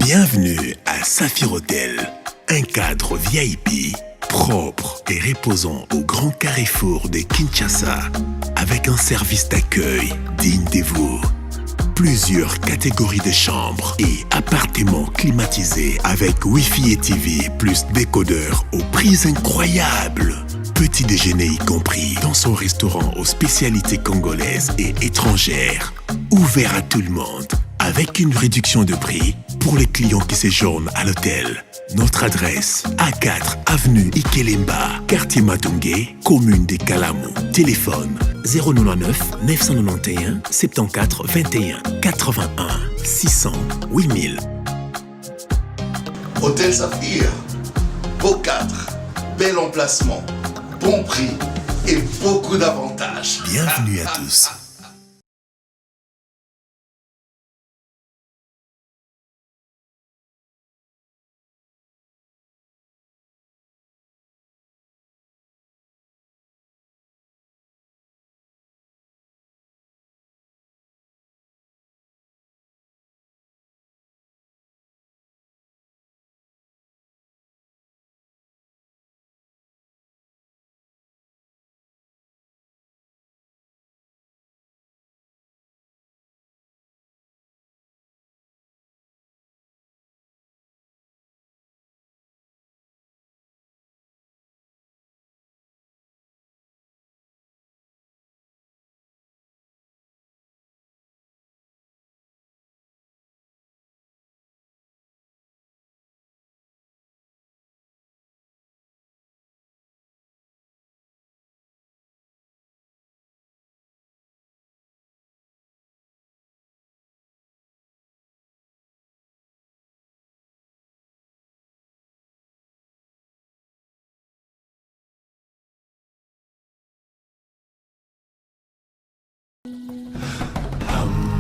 Bienvenue à Saphir Hotel, un cadre VIP, propre et reposant au grand carrefour de Kinshasa, avec un service d'accueil digne de vous. Plusieurs catégories de chambres et appartements climatisés avec Wi-Fi et TV plus décodeur aux prix incroyables. Petit déjeuner y compris dans son restaurant aux spécialités congolaises et étrangères. Ouvert à tout le monde avec une réduction de prix pour les clients qui séjournent à l'hôtel. Notre adresse, A4 avenue Ikelemba, quartier Matungé, commune des Kalamou. Téléphone 099 991 74 21 81 600 8000. Hôtel Saphir, beau cadre, bel emplacement, bon prix et beaucoup d'avantages. Bienvenue à tous.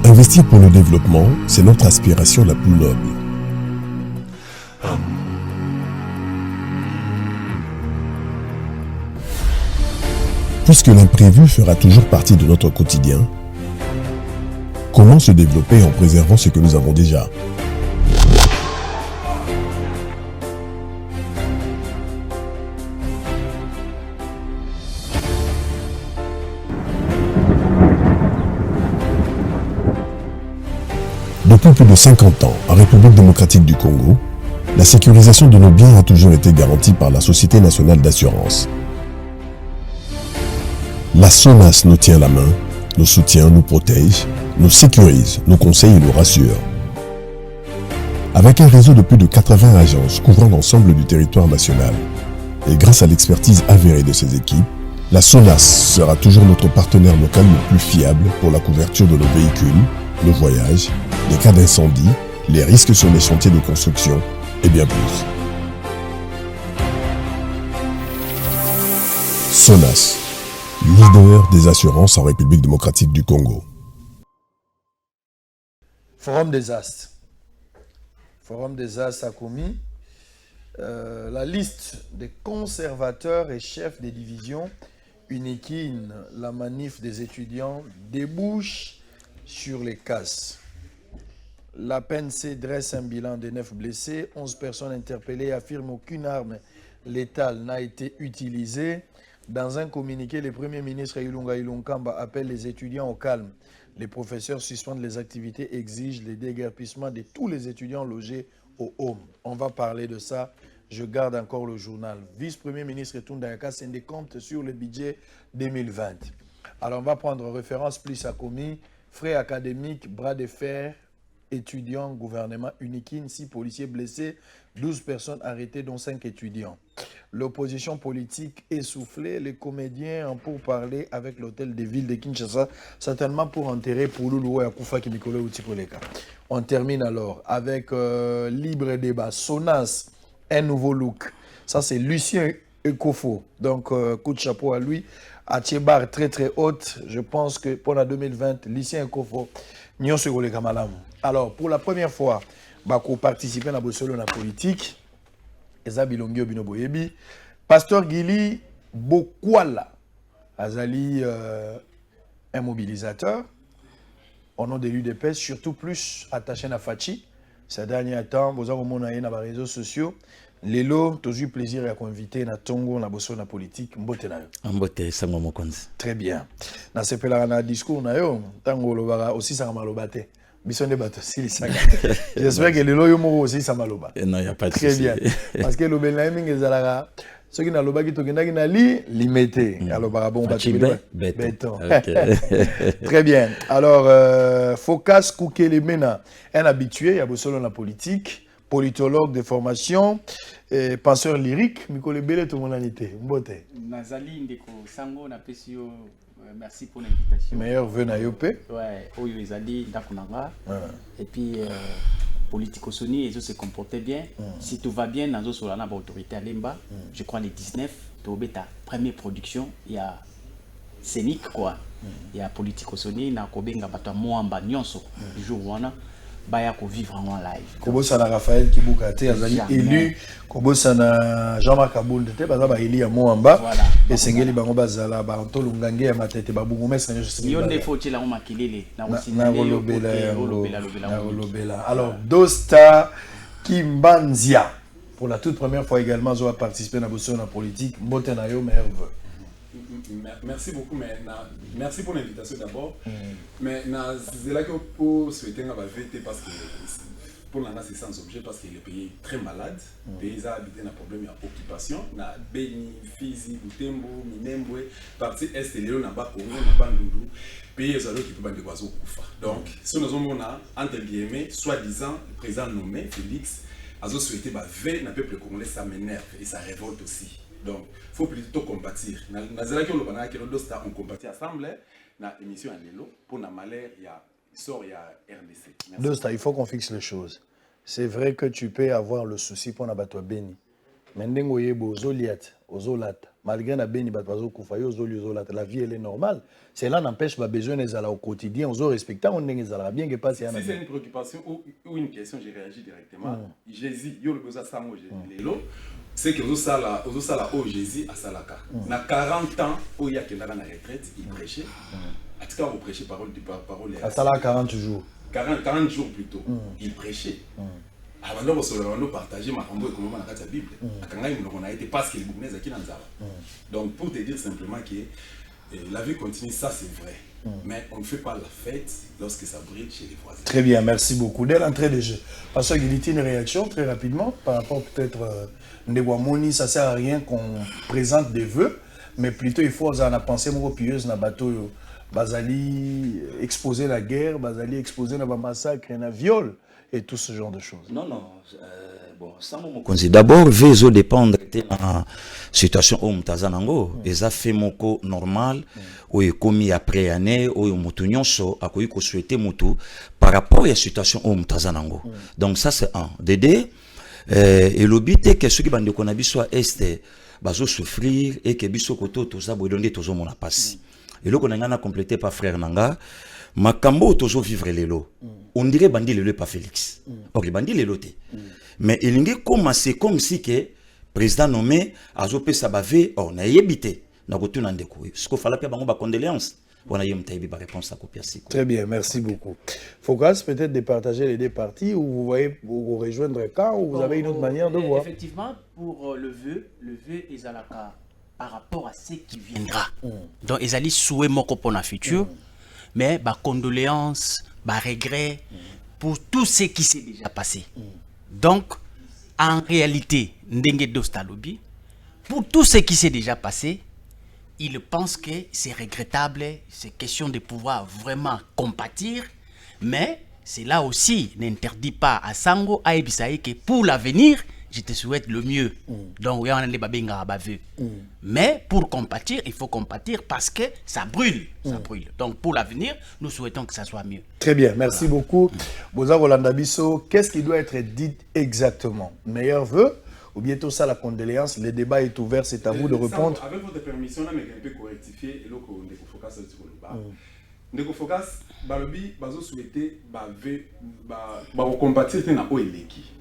Investir pour le développement, c'est notre aspiration la plus noble. Puisque l'imprévu fera toujours partie de notre quotidien, comment se développer en préservant ce que nous avons déjà ? Depuis plus de 50 ans, en République démocratique du Congo, la sécurisation de nos biens a toujours été garantie par la Société nationale d'assurance. La SONAS nous tient la main, nous soutient, nous protège, nous sécurise, nous conseille et nous rassure. Avec un réseau de plus de 80 agences couvrant l'ensemble du territoire national, et grâce à l'expertise avérée de ses équipes, la SONAS sera toujours notre partenaire local le plus fiable pour la couverture de nos véhicules, nos voyages, les cas d'incendie, les risques sur les chantiers de construction et bien plus. SONAS, leader des assurances en République démocratique du Congo. Forum des Astes. Forum des Astes a commis la liste des conservateurs et chefs des divisions Unikin, la manif des étudiants débouche sur les casses. La PNC dresse un bilan de 9 blessés, 11 personnes interpellées, affirment qu'aucune arme létale n'a été utilisée. Dans un communiqué, le Premier ministre Ilunga Ilunkamba appelle les étudiants au calme. Les professeurs suspendent les activités, exigent le déguerpissement de tous les étudiants logés au home. On va parler de ça. Je garde encore le journal. Vice-premier ministre Tundayaka Sende compte sur le budget 2020. Alors on va prendre référence plus à commis. Frais académiques, bras de fer, étudiants, gouvernement Unikin, 6 policiers blessés, 12 personnes arrêtées, dont 5 étudiants. L'opposition politique essoufflée, les comédiens en pourparlers avec l'hôtel de ville de Kinshasa, certainement pour enterrer Pouloulou et Akoufa Kimikole Outipoleka. On termine alors avec libre débat. SONAS, un nouveau look. Ça, c'est Lucien Ekofo. Donc, coup de chapeau à lui. À Tchebar, très très haute. Je pense que pour la 2020, Lucien Ekofo, Nyon Segole Kamalam. Alors, pour la première fois, Bako participer à la politique. Eza Bilongio Binoboyebi. Pasteur Gili Bokwala, Azali, un mobilisateur, au nom de l'UDPS, surtout plus attaché à Fachi, Ces derniers temps, vous avez vu dans les réseaux sociaux. Lelo, tu as eu plaisir à inviter na Tongo, na bosso, na politique. Mbote na yo. Mbote, sango mokonzi. Très bien. Na sepela na discours na yo, tango lobara aussi ça malobate. Bisonde bato si sanga. J'espère que lelo yo mo aussi ça maloba. Non, il y a pas de souci. Très bien. Parce que lobela mingi zalaka ce qui na lobaki to kendaki na limité. Alors barabon béton. Très bien. Alors Focas Koukelemena, un habitué à bosso la politique. Politologue de formation, penseur lyrique, Mikole Bele tout mon anité. Mbote. Nazali ndeko sango na pesio merci pour l'invitation. Meilleur vœu na yopé. Ouais, oyo ezali ndakunanga. Et puis politico soni ils se comportaient bien. Si tout va bien nazo solana ba autorité à Lemba, je crois les 19 tobeta première production, il y a scénique quoi. Il y a politico soni na kobenga bato moamba nyonso du jour wana. Baya ko vivre en live. Kobosa na Raphaël Kibukate azali élu, kobosa na Jean-Marc Aboul te bazaba élu ya Moamba et sengeli bango bazala ba ntolungange ya matete ba bungome sanyo sengeli. Yo ne faut la makelele na olobela. Alors Dosta Kimbanzia pour la toute première fois également zo a participé na bosso na politique, mbote na yo meilleur vœu. Merci beaucoup, mais merci pour l'invitation d'abord. Mais c'est là que pour souhaiter un VT parce que pour l'instant c'est sans objet parce que le pays est très malade. Le pays a habité un problème d'occupation. Na Beni, Fizi, Butembo, Minembwe, partie est et Léo Naba Congo, Naba Ndundu. Pays est qui peut battre des oiseaux Koufa. Donc si nous avons entre guillemets soi-disant le président nommé Félix a souhaité V na peuple congolais, ça m'énerve et ça révolte aussi. Donc, il faut plutôt compatir. On compatit ensemble dans l'émission à Lelo pour la malheur, il y a RDC. Dosta, il faut qu'on fixe les choses. C'est vrai que tu peux avoir le souci pour la bateau Beni. Mais ndengo yebo ozoliat, ozolata. Malgré la Beni bateau koufayo ozolata. La vie elle est normale. Cela n'empêche pas besoin des au quotidien, on respecte, on n'est pas bien que passe. Si c'est une préoccupation ou une question, j'ai réagi directement. Jésus, yo le besoin ça moi Lelo. C'est que vous savez au Jésus à Salaka. Na 40 ans où il y a quelqu'un dans la retraite, il prêchait. En tout cas, vous prêchez parole. À Salaka 40 jours. 40 jours plutôt. Il prêchait. Avant de partager ma combo et comment on a la Bible. On a été parce que les Bougnais qui n'en ont. Donc pour te dire simplement que la vie continue, ça c'est vrai. Mais on ne fait pas la fête lorsque ça brille chez les voisins. Très bien, merci beaucoup. Dès l'entrée de jeu, parce qu'il y a une réaction très rapidement par rapport peut-être Ndewamoni, ça ne sert à rien qu'on présente des vœux, mais plutôt il faut en penser moins pieuse dans le bateau. Bazali exposer la guerre, Bazali exposer le massacre, un viol et tout ce genre de choses. Non, bon, ça me d'abord, vezo dépendre de la situation où mtazanango, et fait mon co normal, où est commis après année, où est moutonyon so, à quoi il souhaité moutou, par rapport à la situation où mtazanango. Donc ça c'est un. Dédé, et le but est que ceux qui bandent qu'on a soit est, bazo souffrir et que biso koto tout ça, boudonné tout ça mon a passé. Et là qu'on a complété par frère Nanga, Makambo toujours vivre l'élo. On dirait bandi l'élo pas Félix. Ok, bandi l'élo té. Mais il y a commencé comme si que président nommé a zopé sabavé, on a yébité. Na gotu nandeko. Ce qu'il fallait que bango ba condoléances. On a yémtaïbi ba réponse à copier. Très bien, merci beaucoup. Focas peut-être de partager les deux parties ou vous voyez vous rejoindre quand ou vous avez une autre manière de voir. Effectivement, pour le vœu est à la par rapport à ce qui viendra. Donc ils allaient souhaiter moko pour la future. Mais bah condoléances, bah regrets pour tout ce qui s'est déjà passé. Donc en réalité, Ndenge Dosta Lobi, pour tout ce qui s'est déjà passé, il pense que c'est regrettable, c'est question de pouvoir vraiment compatir, mais cela aussi n'interdit pas à Sango, à Ebisaï que pour l'avenir, je te souhaite le mieux. Donc, on a les babinga bavé. Mais pour compatir, il faut compatir parce que ça brûle. Ça brûle. Donc, pour l'avenir, nous souhaitons que ça soit mieux. Très bien, merci beaucoup. Boza Rolanda Bisso, qu'est-ce qui doit être dit exactement? Meilleur vœu ou bientôt ça la condoléance? Le débat est ouvert, c'est à vous de répondre. Avec votre permission, on a un peu correctifié et là, on a focus sur le débat. On a focus, balobi, bazo souhaité, compatir na oeleki.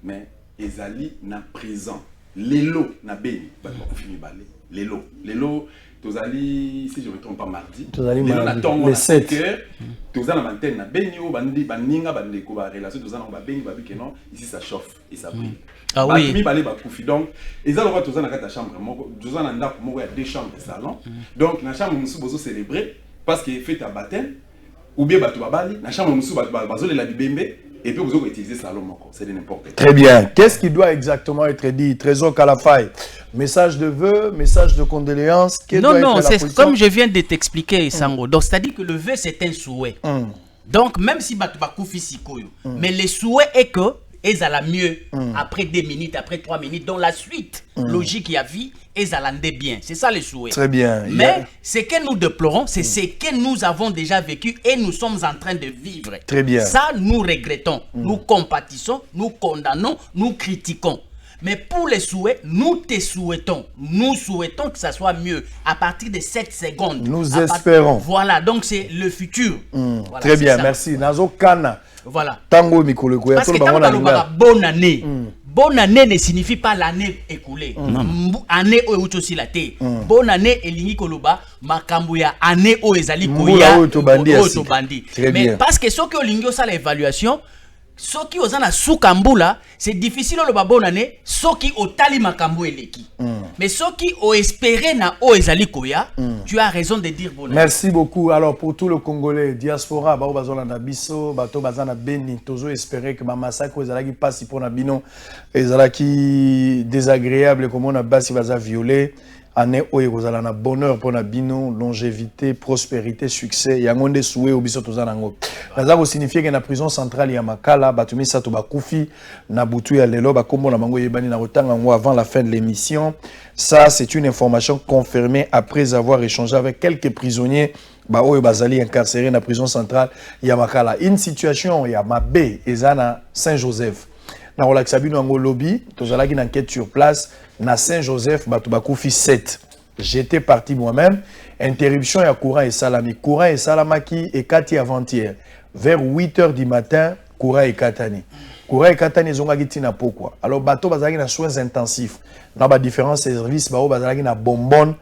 Mais ezali na présent lelo na beni ba fini balé lelo Tozali, si je ne me trompe pas, mardi. Tozali mardi, le 7. Tozali na antenne na benyo bandi baninga bandi ko ba relation tozali na benyo babi que non ici ça chauffe et ça brille. Ah oui. Mi balé ba kufi donc ezali ko tozali na kata chambre moko tozali na ndako moko ya 2 chambres de salon. Donc na chambre musu bozo célébrer parce que fête à baptême ou bien bato babali na chambre musu bazo la bibembe. Et puis vous avez utilisé ça, c'est de n'importe quoi. Très bien. Qu'est-ce qui doit exactement être dit? Trésor Kalafay, message de vœux, message de condoléances. Non, c'est comme je viens de t'expliquer, Sango. Donc, c'est-à-dire que le vœu, c'est un souhait. Donc, même si Batoubakou Sikoyo, mais le souhait est que, ils allaient mieux après 2 minutes, après 3 minutes, dans la suite logique il y a vie, ils allaient bien. C'est ça le souhait. Très bien. Mais ce que nous déplorons, c'est ce que nous avons déjà vécu et nous sommes en train de vivre. Très bien. Ça, nous regrettons, nous compatissons, nous condamnons, nous critiquons. Mais pour les souhaits, nous te souhaitons. Nous souhaitons que ça soit mieux à partir de 7 secondes. Nous espérons. Voilà, donc c'est le futur. Voilà, très bien, ça. Merci. Nazo Kana. Voilà. Tango Mikolo. Parce que tant que bonne année. Bonne année ne signifie pas l'année écoulée. Année où aussi la té. Bonne année elingi koloba makambuya année où ezali koya bandi. Mais parce que ceux qui ont lingi ça l'évaluation, ceux qui ont na soukambula, c'est difficile le bonne année, ceux qui ont tali makambu eleki. Mais ceux qui ont espéré na o ezali koya, tu as raison de dire bonne année. Merci beaucoup. Alors pour tout le Congolais, diaspora, ba bazona na biso, bato bazana beni, tozo espérer que ma massacre ezalaki passe pour na bino, ezalaki désagréable comme on a basi baza violé. Année où vous allez na bonheur pour na bino, longévité, prospérité, succès. Yangonde souhait au biso tozanango. Ça signifie que na prison centrale ya Makala, batumi sato bakufi na butu ya lelo bakombo na mango yebani na rotanga ngo avant la fin de l'émission. Ça c'est une information confirmée après avoir échangé avec quelques prisonniers ba oyo bazali incarcérés na prison centrale ya Makala. Une situation ya mabe ezana Saint-Joseph. Na relaxa bino ngo lobby, tozalaki na enquête sur place. Na Saint-Joseph, Batoubakou 7. J'étais parti moi-même. Interruption à courant et salami. Courant et salamaki et kati avant-hier. Vers 8h du matin, courant et katani. Courant et katani, zongagiti na pourquoi. Alors, bateau bazaki na soins intensifs. Dans les différents services, bateau bazaki na bonbonne.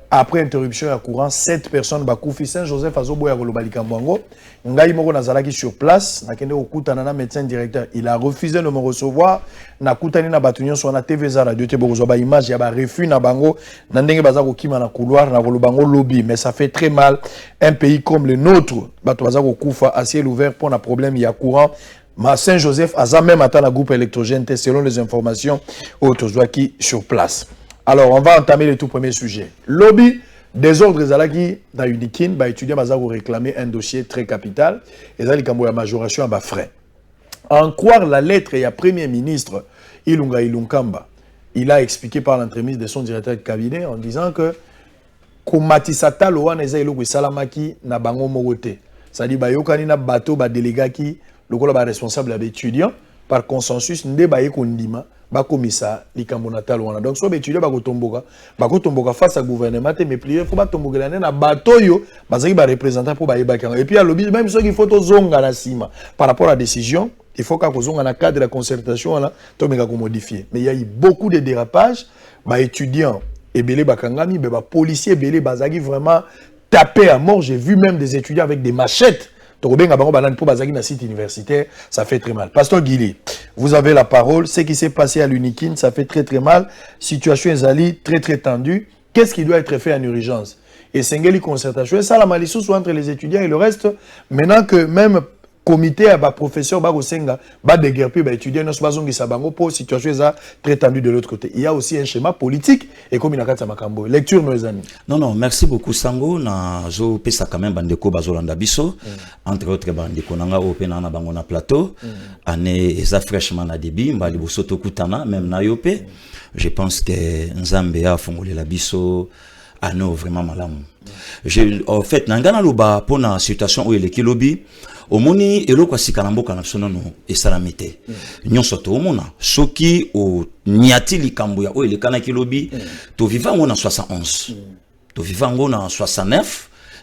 Après interruption à courant, 7 personnes bakoufi Saint-Joseph azoboya kolobalika mbango. Ngai moko nazalaki sur place, nakende okutana na médecin directeur. Il a refusé de me recevoir. Nakutani na batunyo so na TV za radio te bozo ba image ya ba refus na bango na ndenge baza kokima na couloir na kolobango lobby, mais ça fait très mal un pays comme le nôtre. Bato baza kokufa à ciel ouvert pour un problème ya courant. Ma Saint-Joseph a même atteint un groupe électrogène selon les informations autozoaki sur place. Alors, on va entamer le tout premier sujet. Lobby, désordre ezalaki dans Unikin, bah étudiants bazako réclamer un dossier très capital, ezali kambo ya majoration à bas frais. En croire la lettre et à Premier ministre Ilunga Ilunkamba, il a expliqué par l'entremise de son directeur de cabinet en disant que komatisata loan eza eloko salamaki na bango mogote. C'est-à-dire ba yokani na bateau ba délégaki lokola ba responsable ya étudiant par consensus nde ba yekondima ba komisa likambo na talo wana. Donc so ba étudiant ba kotomboka face à gouvernement te mais plier faut ba tombokela na bateau yo bazaki ba représentant pour ba yebaka. Et puis à lobby même ceux qui faut to zonga na sima par rapport à la décision, il faut qu'à kozonga na cadre de la concertation là to meka ko modifier. Mais il y a eu beaucoup de dérapages, ba étudiants et belé bakangami, ba policiers belé bazaki vraiment tapé à mort. J'ai vu même des étudiants avec des machettes. Pour bazaki na site universitaire, ça fait très mal. Pasteur Guili, vous avez la parole. Ce qui s'est passé à l'Unikin, ça fait très très mal. Situation ezali très très tendue. Qu'est-ce qui doit être fait en urgence? Et Sengeli concertation, ça la malissous entre les étudiants et le reste. Maintenant que même comité à professeur Bagosenga, déguerpi étudiants, nous sommes sabango pour situation très tendue de l'autre côté. Il y a aussi un schéma politique et comme il a makambo. Lecture nos amis. Non, merci beaucoup Sango. Na zo pesa quand même bandeko bazolanda biso entre autres bandeko nanga opena na bango na plateau. Ane eza fraîchement na débit mbali bosoto kutana même na yope. Je pense que Nzambe a fongolé la biso ano vraiment malamu. En fait nangana loba pour na situation où il est kilobi omoni eloko sikalamboka na sonono esalamite nyonso to omona soki o niati likambo ya o elekana kilobi to vivango na 71 to vivango na 69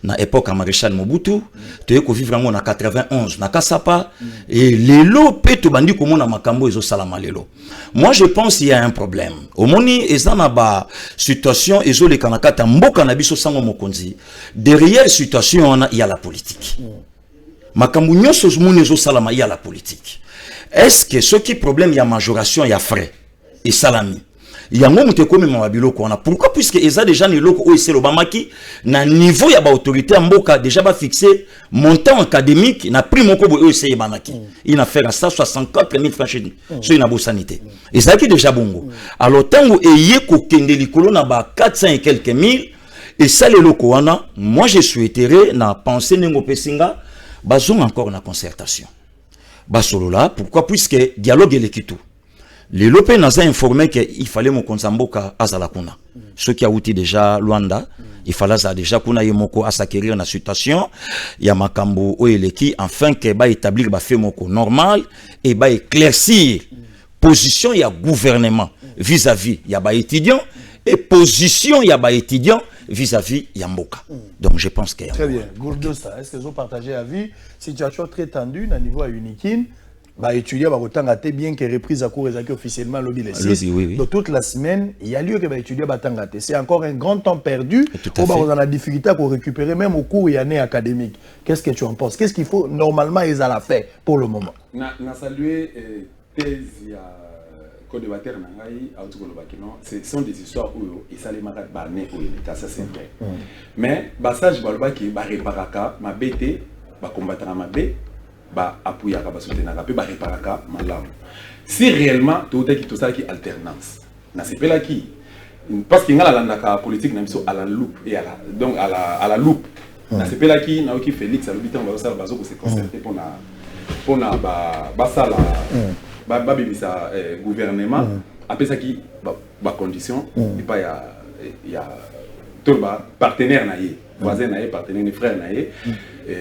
na époque à Maréchal Mobutu, tu es vivre en 91 na Kasapa et lelo pe to bandi ko mona makambo ezo salama lelo. Moi je pense qu'il y a un problème. Au moni ezana ba situation ezo le kanakata mboka na biso sango mokonzi. Derrière situation il y a la politique. Makambo nyonso moni ezo salama il y a la politique. Est-ce que ce qui problème il y a majoration il y a frais et salami? Il y a un moment où pourquoi puisque ils ont déjà qui na niveau ya ba autorité mboka déjà ba fixé montant académique na prix moko bo essayer banaki il a fait ça 64 000 francs sur une sanité et ça qui déjà bongo alors tango eye ko kende likolo na ba 400 et quelques mille et ça les loko wana moi je souhaiterais na penser nengo pesinga bazong encore na concertation basolo là pourquoi puisque dialogue et l'équité. Les Lopé nous a informé qu'il fallait mon konzamboka azalakuna. Ceux qui a outil déjà Luanda, il fallait ça déjà kuna yemoko asakiri na situation ya makambo oeleki afin que ba établir ba fait moko normal et ba éclaircir position ya gouvernement vis-à-vis ya ba étudiant et position ya ba étudiant vis-à-vis ya mboka. Donc je pense que très bien. Gourdosa, est-ce que vous partagez avis situation très tendue à niveau à Unikin? Bah étudier bah autant gâté bien que reprise à cours et officiellement lobby les 6 oui. Donc toute la semaine il y a lieu que bah étudier bah gâté c'est encore un grand temps perdu où bah on a la difficulté à récupérer même au cours et année académique. Qu'est-ce que tu en penses? Qu'est-ce qu'il faut normalement ils à la faire pour le moment? Na salué thèse ya co-débatteur nangai autocolobakino ce sont des histoires où et ça les marade bané où les cas ça c'est vrai. Mais basage baloba qui ba réparaka ma BT ba combattre ma B ba appuyer ka ba soutenir ka pe ba réparaka malamu. Si réellement tout est qui alternance na sepela qui parce qu'il y a la politique na biso à la loupe et à la loupe na sepela qui na oki Félix alobita on va ça bazo ko se concerter pour na ba sala ba bimisa gouvernement après ça qui ba condition et pas il y a tout ba partenaire na yé voisin na yé partenaire frère na yé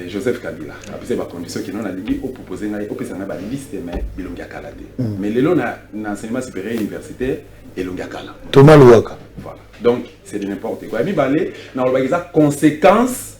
Joseph Kabila après c'est ba condition qui non a dit au proposer na au pesa na ba liste mais bilonga kala te mais lelo na enseignement supérieur universitaire elonga kala Thomas Louaka voilà donc c'est de n'importe quoi mi balé na ba ça conséquence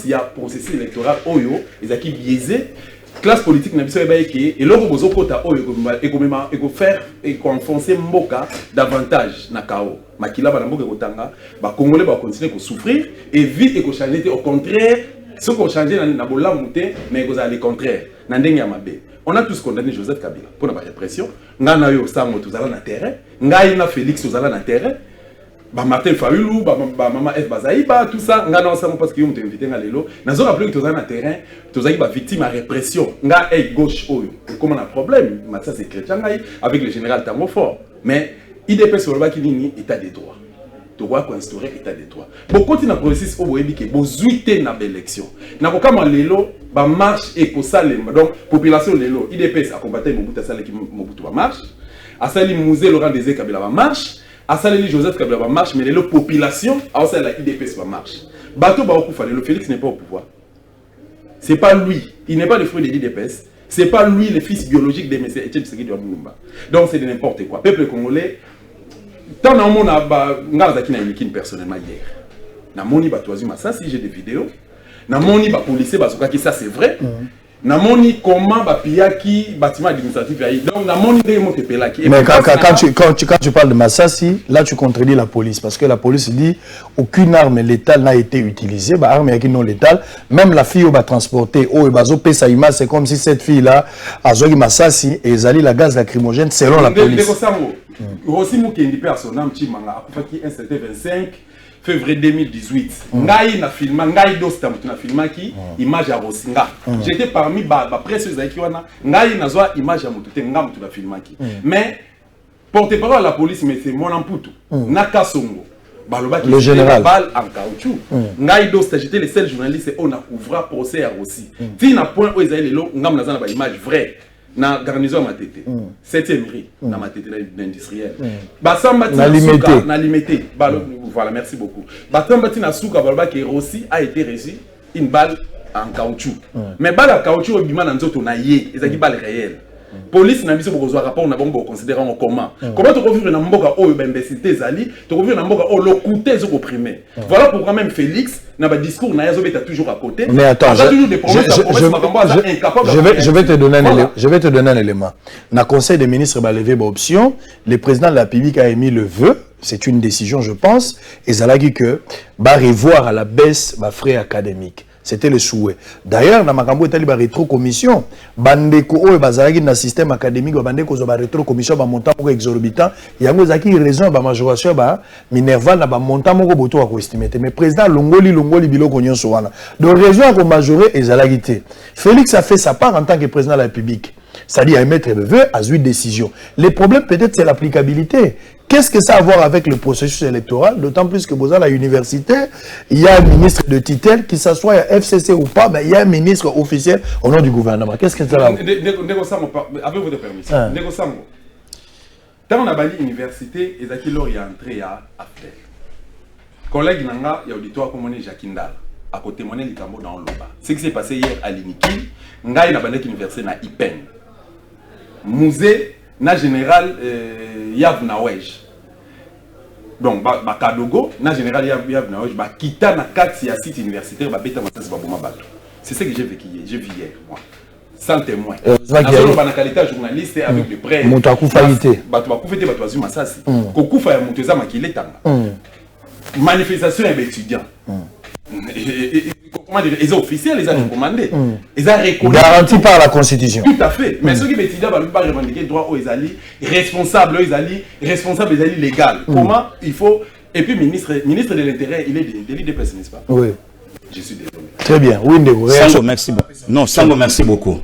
il y a processus électoral oyo ezaki biaisé classe politique na biso eba eke et loko bozo kota oyo et ko faire et ko enfoncer mboka davantage na kao makila ba mboka kotanga ba congolais ba continuer ko souffrir et vite et ko changer au contraire ce qu'on changer na bola monter mais ko aller contraire na ndenge ya mabe on a tous condamné Joseph Kabila pour la répression ngana yo sango tozala na terrain ngai na Félix tozala na terrain ba Martin Fayulu ba maman F Bazaïba tout ça ngana ensemble parce que yo m'invité na lelo nazo rappeler que tozala na terrain tozaki ba victime à répression nga gauche oyo comment un problème ça c'est chrétien avec le général Tango Fort mais IDP sur le bas qui nini état des droits droit ko instaurer état des droits beaucoup de processus au boyebi ke bozuité na élection na ko kama lelo ba marche et ko salem donc population lelo IDP a combattre Mobutu sale ki Mobutu ba marche asali musée Laurent Désiré Kabila ba marche asali Joseph Kabila ba marche mais lelo population a aussi la IDP ba marche bateau ba okufa lelo Félix n'est pas au pouvoir c'est pas lui il n'est pas le fruit de l'IDPS c'est pas lui le fils biologique de M. Etienne Tshisekedi wa Mulumba donc c'est de n'importe quoi peuple congolais tant na mona ba ngala zakina unikin personnellement hier na moni ba toazi masasi j'ai des vidéos na moni ba policier bazoka ki ça c'est vrai na moni comment ba piaki bâtiment administratif ya donc na moni de monte pelaki mais quand tu parles de Massassi là tu contredis la police parce que la police dit aucune arme létale n'a été utilisée ba arme qui non létale même la fille va transporter au bazo pesa ima c'est comme si cette fille là azoki Massassi et ezali la gaz lacrymogène selon la police aussi mukendi personnel mchimanga akufaki un certain 25 février 2018 ngai na filma ngai dosta mutu na filma ki image ya Rosinga j'étais parmi ba presse zaki wana ngai nazwa image ya mutu te ngam mutu na filma ki mais porte-parole à la police mais c'est mon amputu nakasongo baloba ki le général balle en caoutchouc ngai dosta j'étais le seul journaliste on a couvert procès à Rossi ti na point où ezali lelo ngam nazana ba image vraie na garnison matete 7e rue na matete l'industriel basamba na limité voilà merci beaucoup basamba tina suka balba que Rossi a été reçu une balle en caoutchouc mais balle en caoutchouc obima na nzoto na ye ezaki balle réelle police na biso bokozwa rapport na bango considérer en comment tu vivre na mboka oyo ba imbécilité zali tu vivre na mboka oyo lokuté zo opprimer voilà pourquoi même Félix na ba discours na yazo beta toujours à côté. Mais attends, je vais te donner un élément. Na conseil des ministres ba levé ba option, le président de la République a émis le vœu, c'est une décision je pense, et ça l'a dit que ba revoir à la baisse ba frais académiques. C'était le souhait. D'ailleurs, dans Makambo Etali ba rétro-commission, bandeko oyo bazalaki na système académique, bandeko zo ba rétro-commission ba montant moko exorbitant, yango zaki raison ba majoration ba Minerval na ba montant moko boto ko estimer. Mais président longoli biloko nyonso wana. Donc raison ko majorer ezalaki té. Félix a fait sa part en tant que président de la République. C'est-à-dire à émettre le vœu, à jouir de décision. Le problème peut-être c'est l'applicabilité. Qu'est-ce que ça a à voir avec le processus électoral? D'autant plus que à l'université, il y a un ministre de titel, qui s'assoit à FCC ou pas, mais il y a un ministre officiel au nom du gouvernement. Qu'est-ce que ça a à voir? Avec votre permission, quand on a banni l'université, ils ont entré à Aftel. Collègue Nanga, il y a auditoire comme on est Jacquindal, à côté de Likambo dans l'Oba. Ce qui s'est passé hier à l'Iniki, il a banni l'université à Ipen. Musée na général Yav Nawej. Donc ba Kadogo na général Yav Nawej ba kita na 4 site universitaire ba beta masasi ba boma bato. C'est ce que j'ai vécu hier, moi. Sans témoin. Na qualité journaliste avec de près. Montaku faillité. Bato ba kufete bato azuma masasi. Kokufa ya muteza makile tanga. Manifestation et étudiants. Comment dire, les officiels, les ont commandés. Ils ont reconnu. Garanti par la Constitution. Tout à fait. Mais ceux qui étudiants ne peuvent pas revendiquer le droit aux responsables, légal. Comment il faut. Et puis, ministre de l'Intérieur, il est de l'IDPS, n'est-ce pas? Oui. Je suis désolé. Très bien. Oui, Sango, merci beaucoup. Non, Sango, merci beaucoup.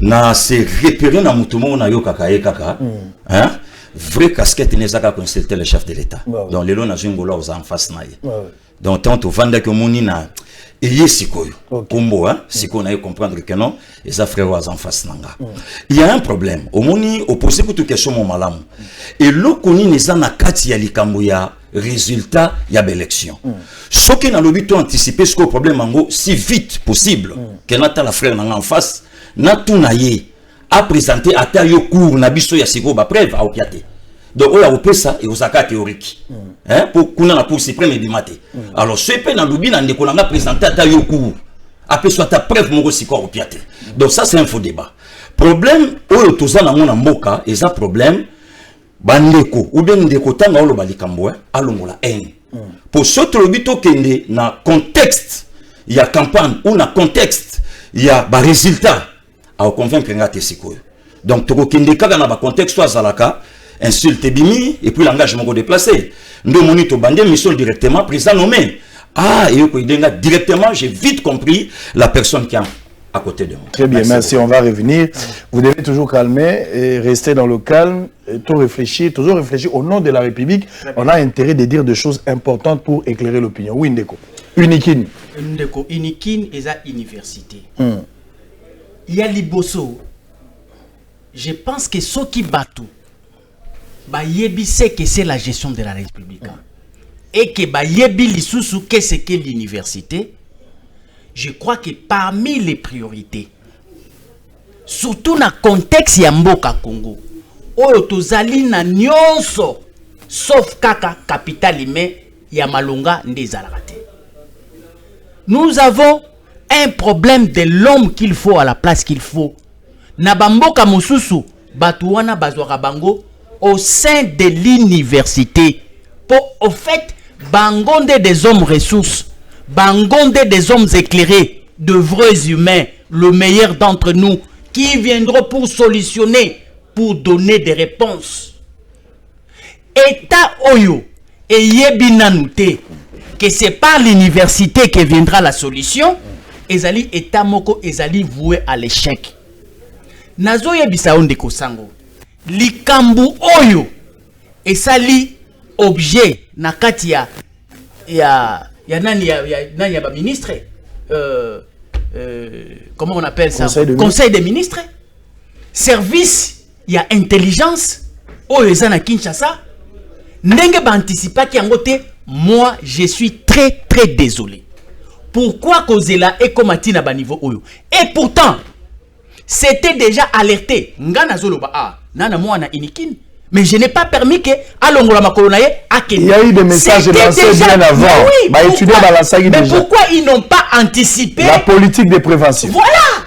Na se repérer na mutumo na yo kaka kaka. Hein? Vraie casquette n'est pas consulter le chef de l'État. Donc, les lois na zingolo aux en face na. Donc, tant au vendre que moni na et sikoyo. Kombo, hein? Sikoyo na yo comprendre que non, les affaires aux en face nanga. Il y a un problème. Au moni opposé pour toute question mon malam. Et l'eau koni n'est pas na kati ya likambo ya résultat ya l'élection. Ce qui n'a l'objet anticiper ce problème mango si vite possible que nata la frère nanga en face na tout naye a présenté à taille cours na biso ya siko ba preuve a opiate. Donc on a opé ça et osaka théorique. Hein pour kuna la cour suprême et maté. Alors ce pe na lobi na ndeko na présenté à taille cours. Après soit ta preuve moko siko opiate. Donc ça c'est un faux débat. Problème oyo toza na mona mboka et ça problème bandeko ou bien ndeko tanga olo balikambo alongola haine. Pour ce lobito kende na contexte il y a campagne ou na contexte il y a ba résultat à convaincre ngate sikoyo. Donc toko kende kaka na ba contexte soit zalaka insulte bimi et puis l'engagement ko déplacer. Ndo moni to bande mission directement président nommé. Ah et ko idenga directement, j'ai vite compris la personne qui est à côté de moi. Très bien, merci, on va revenir. Vous devez toujours calmer et rester dans le calme, et toujours réfléchir au nom de la République. On a intérêt de dire des choses importantes pour éclairer l'opinion. Oui, Ndeko. Unikin. Ndeko, Unikin est à l'université. Il y a Liboso. Je pense que ceux qui battent, c'est que c'est la gestion de la République. Et que Yebi Lisusu, qu'est-ce que l'université? Je crois que parmi les priorités, surtout dans le contexte de Mboka Congo, oyo tozali na nyonso sauf kaka capital humain ya malonga ndezalakate. Nous avons un problème de l'homme qu'il faut à la place qu'il faut. Na bamboka mosusu batuwana bazwaka bango au sein de l'université pour au fait bangonde des hommes ressources. Bangonde des hommes éclairés, de vrais humains, le meilleur d'entre nous, qui viendront pour solutionner, pour donner des réponses. État Oyo et Yebinanoute, que c'est par l'université que viendra la solution, ezali État Moko, ezali voué à l'échec. Nazo Yebisa Ondeko Sango, Likambu Oyo, et sali objet, Nakatia, il y a un ministre, comment on appelle ça? Conseil des ministres. Service, il y a intelligence. Oh, ils sont à Kinshasa. N'enge ba anticiper qui angote. Moi, je suis très très désolé. Pourquoi cause là et comme atina ba niveau oyo? Et pourtant, c'était déjà alerté. Ngana Zoloba, ah, nana moana inikin. Mais je n'ai pas permis que Alongola Makolonaye a Il y a eu des messages lancés bien avant. Oui, bah, mais pourquoi ils n'ont pas anticipé la politique de prévention? Voilà.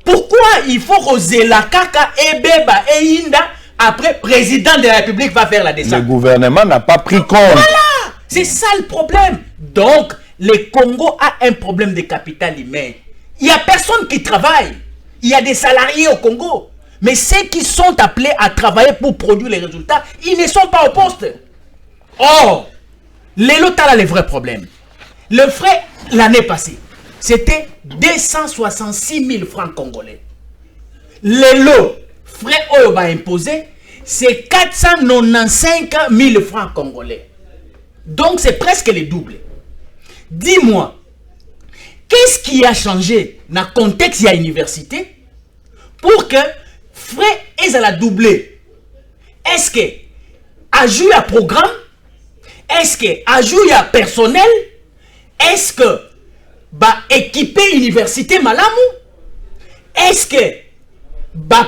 Pourquoi il faut oser la kaka et beba et inda après président de la République va faire la descente? Le gouvernement n'a pas pris compte. Voilà. C'est ça le problème. Donc, le Congo a un problème de capital humain. Il n'y a personne qui travaille. Il y a des salariés au Congo. Mais ceux qui sont appelés à travailler pour produire les résultats, ils ne sont pas au poste. Or, l'État a les vrais problèmes. Le frais, l'année passée, c'était 266 000 francs congolais. Le lot, frais Oyoba imposé, c'est 495 000 francs congolais. Donc, c'est presque le double. Dis-moi, qu'est-ce qui a changé dans le contexte de l'université pour que frais est à la doubler? Est-ce que ajout à programme? Est-ce que ajout à personnel? Est-ce que équiper université malamu? Est-ce que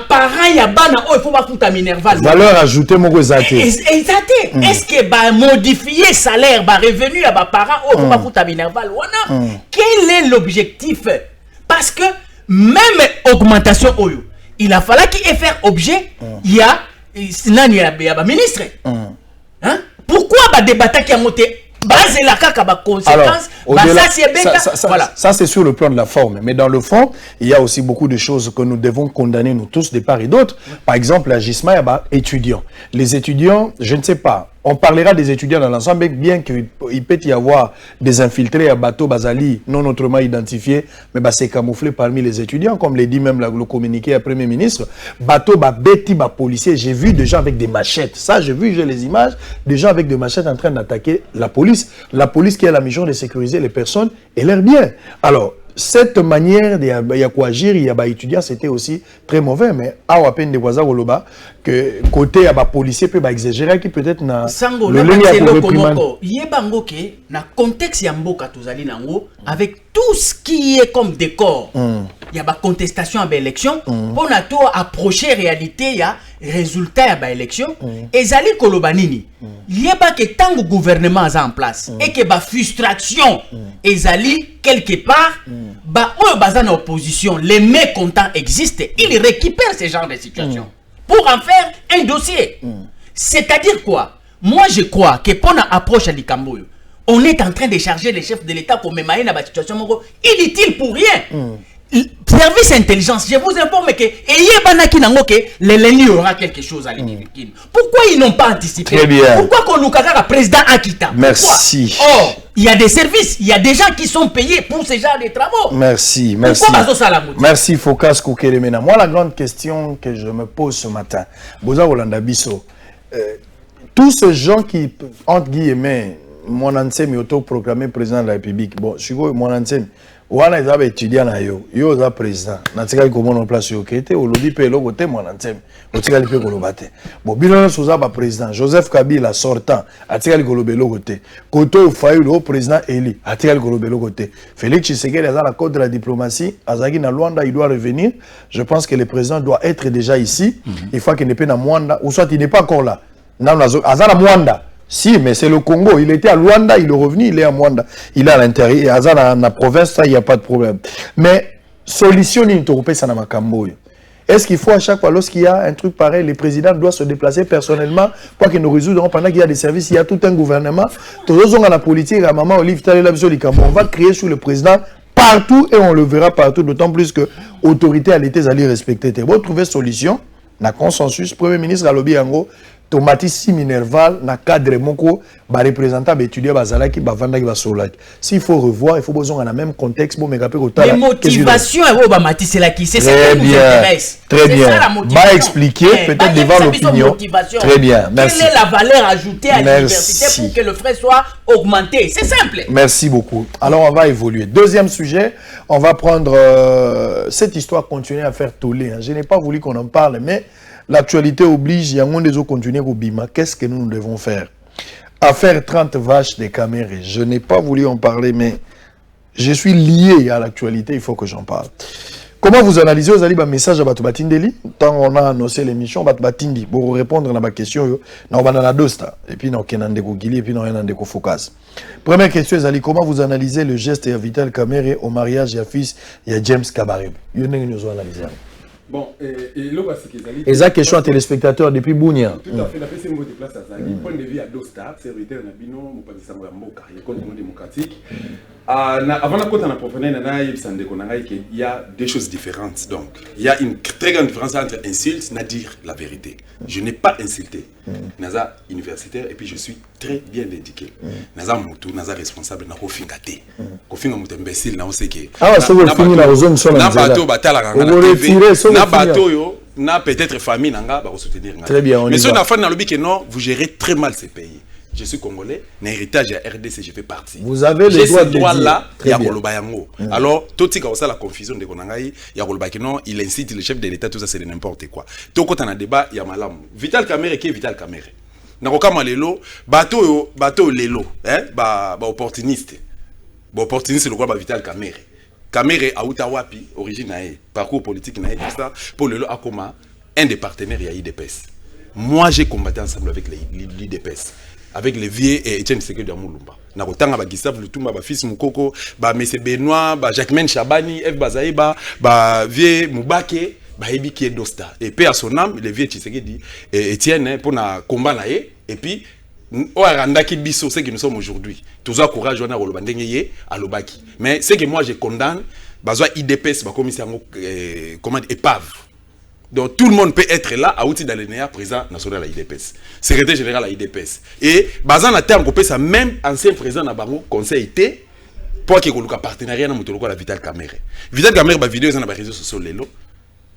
parents ya bana il faut pas foutre Minerval valeur ajoutée mon exact? Est-ce que modifier salaire revenu à parents il faut pas foutre Minerval wana? Quel est l'objectif? Parce que même augmentation oyo il a fallu qu'il ait fait objet il y a ministre. Hein? Pourquoi débattre qui a monté base la caca conséquences? Voilà. Ça c'est sur le plan de la forme, mais dans le fond il y a aussi beaucoup de choses que nous devons condamner nous tous de part et d'autre. Par exemple l'agissement étudiants. Les étudiants, je ne sais pas, on parlera des étudiants dans l'ensemble, bien qu'il peut y avoir des infiltrés à bateau Bazali non autrement identifiés, mais c'est camouflé parmi les étudiants, comme l'a dit même le communiqué à Premier ministre. Bateau bêti policier, j'ai vu des gens avec des machettes. Ça, j'ai les images, des gens avec des machettes en train d'attaquer la police. La police qui a la mission de sécuriser les personnes et leurs biens. Alors, cette manière d'agir, il y a étudiants, c'était aussi très mauvais, mais à peine des voisins que côté policier peut exagérer qui peut-être na le na contexte ya mboka tozali nango avec tout ce qui est comme décor. Il y a contestation à l'élection pour na to approcher réalité ya résultat à l'élection et zali kolobanini. Il y a pas que tant que gouvernement est en place et que frustration et zali quelque part en opposition, les mécontents existent, ils récupèrent ce genre de situation pour en faire un dossier. C'est-à-dire quoi? Moi je crois que pour notre approche à l'Ikamboyo, on est en train de charger les chefs de l'État pour me mailler dans la situation inutile pour rien. Service intelligence, je vous informe que l'ennemi aura quelque chose à l'ennemi. Pourquoi ils n'ont pas anticipé? Très bien. Pourquoi Kolukaka président Akita? Merci. Or, il y a des services, il y a des gens qui sont payés pour ce genre de travaux. Merci, merci. Merci Focas Kokelemena. Moi, la grande question que je me pose ce matin, Boza Rolanda Bisso, tous ces gens qui, entre guillemets, mon ancien auto-proclamé président de la République, bon, je suis mon ancien, wana ezaba étudiant na yo za président natikali komona place yo kete olobi pe eloko te mwana nteme otikali pe koloba te bon bilona soza ba président Joseph Kabila sortant atikali koloba eloko te Koto Fayoulou le président Eli atikali koloba eloko te Félix Tshisekedi aza na code de la diplomatie azaki na Luanda, il doit revenir. Je pense que le président doit être déjà ici. Il faut qu'il n'est pas na Mwanda ou soit il n'est pas encore là. Aza na Mwanda. Si, mais c'est le Congo. Il était à Luanda, il est revenu, il est à Mwanda. Il est à l'intérieur. Dans la province, ça, il n'y a pas de problème. Mais, solution, ça n'a pas. Est-ce qu'il faut à chaque fois, lorsqu'il y a un truc pareil, le président doit se déplacer personnellement pour qu'il nous résoudre pendant qu'il y a des services, il y a tout un gouvernement. Tous les la politique, à maman Olive on va créer sur le président partout et on le verra partout, d'autant plus que l'autorité à l'état allait respecter. Vous trouvez solution, na consensus, Premier ministre Alobi Yango, Tomati si Minerval, na cadre moko, ba représentant ba étudiant bazalaki ba vandaki ba solaki. S'il faut revoir, il faut besoin dans le même contexte pour me rappeler au les motivations et ba matissela qui c'est ça qui nous intéresse. Très bien. Ba expliquer peut-être devant l'opinion. Très bien. Merci. Quelle est la valeur ajoutée à l'université pour que le frais soit augmenté? C'est simple. Merci beaucoup. Alors on va évoluer. Deuxième sujet, on va prendre cette histoire continuer à faire toller. Je n'ai pas voulu qu'on en parle, mais l'actualité oblige, il y a un des autres continuer au Bima. Qu'est-ce que nous devons faire? Affaire 30 vaches des Camérés. Je n'ai pas voulu en parler, mais je suis lié à l'actualité, il faut que j'en parle. Comment vous analysez aux alibas message à Batubatindeli? Tant on a annoncé l'émission, Batubatindi, pour répondre à ma question, on va dans la dosta, et puis on a des Gili, et puis on a des Focus. Première question, Zali, comment vous analysez le geste de Vital Kamerhe au mariage de fils de James Kabarebe? Vous nous analysez. Bon, et là, c'est que Zali. Et ça, question à téléspectateurs depuis Bounia. Tout à fait, la PC mot de place à Zali. Point de vue à Dosta, serviteur Nabino, mon père Samuel Moka, l'économie démocratique. Avant la côte en approfondir, il y a deux choses différentes. Donc, il y a une très grande différence entre insulte et dire la vérité. Je n'ai pas insulté. Naza universitaire et puis je suis très bien éduqué. Naza Moutou, Naza responsable, na Kofingate. Kofinga Moutou imbécile, na oseke. Ah, ça va finir la zone sur la na bateau batala na TV. Na bateau yo, na peut-être famille nanga ba soutenir. Très bien, on mais sur la fin dans le que non, vous gérez très mal ces pays. Je suis congolais, l'héritage à RDC, je fais partie. Vous avez le droit de dire. Là, il y a Kolobayango. Alors, tout ce qui a la confusion de Konangaï, il y a Kolobayango, il incite le chef de l'État, tout ça c'est n'importe quoi. Tout quand on a débat, il y a Malam. Vital Kamerhe qui est Vital Kamerhe. Nakokama lelo, bateau lelo, hein, ba opportuniste. Ba opportuniste le quoi ba Vital Kamerhe. Kamerhe a Utawapi, origine nae, parcours politique nae, tout ça, pour lelo akoma, un des partenaires il y a IDPS. Moi j'ai combattu ensemble avec l'IDPS. Avec les vieux et Etienne Sekedi de Moulumba. Nakotanga ba Gustave Lutumba, ba fils Mukoko, ba Messe Benoît, ba Jacquemin Chabani, F Bazaïba, ba vieux Moubake, ba Ebi qui est Dosta. Et paix à son âme, les vieux Tshisekedi et Etienne pour na combat na et puis o aranda ki biso c'est que nous sommes aujourd'hui. Tous a courage on a roloba ndengeye à Lobaki. Mais c'est que moi je condamne bazwa IDPS ba commissaire comment épave. Donc tout le monde peut être là à outil d'Alénéa, président national à l'IDPS, secrétaire général à l'IDPS. Et basant à terme, on peut ça même ancien président na bango conseil été pour qu'il y ait un partenariat dans la Vital Kamerhe. Vital Kamerhe, la vidéo sur les réseaux sociaux,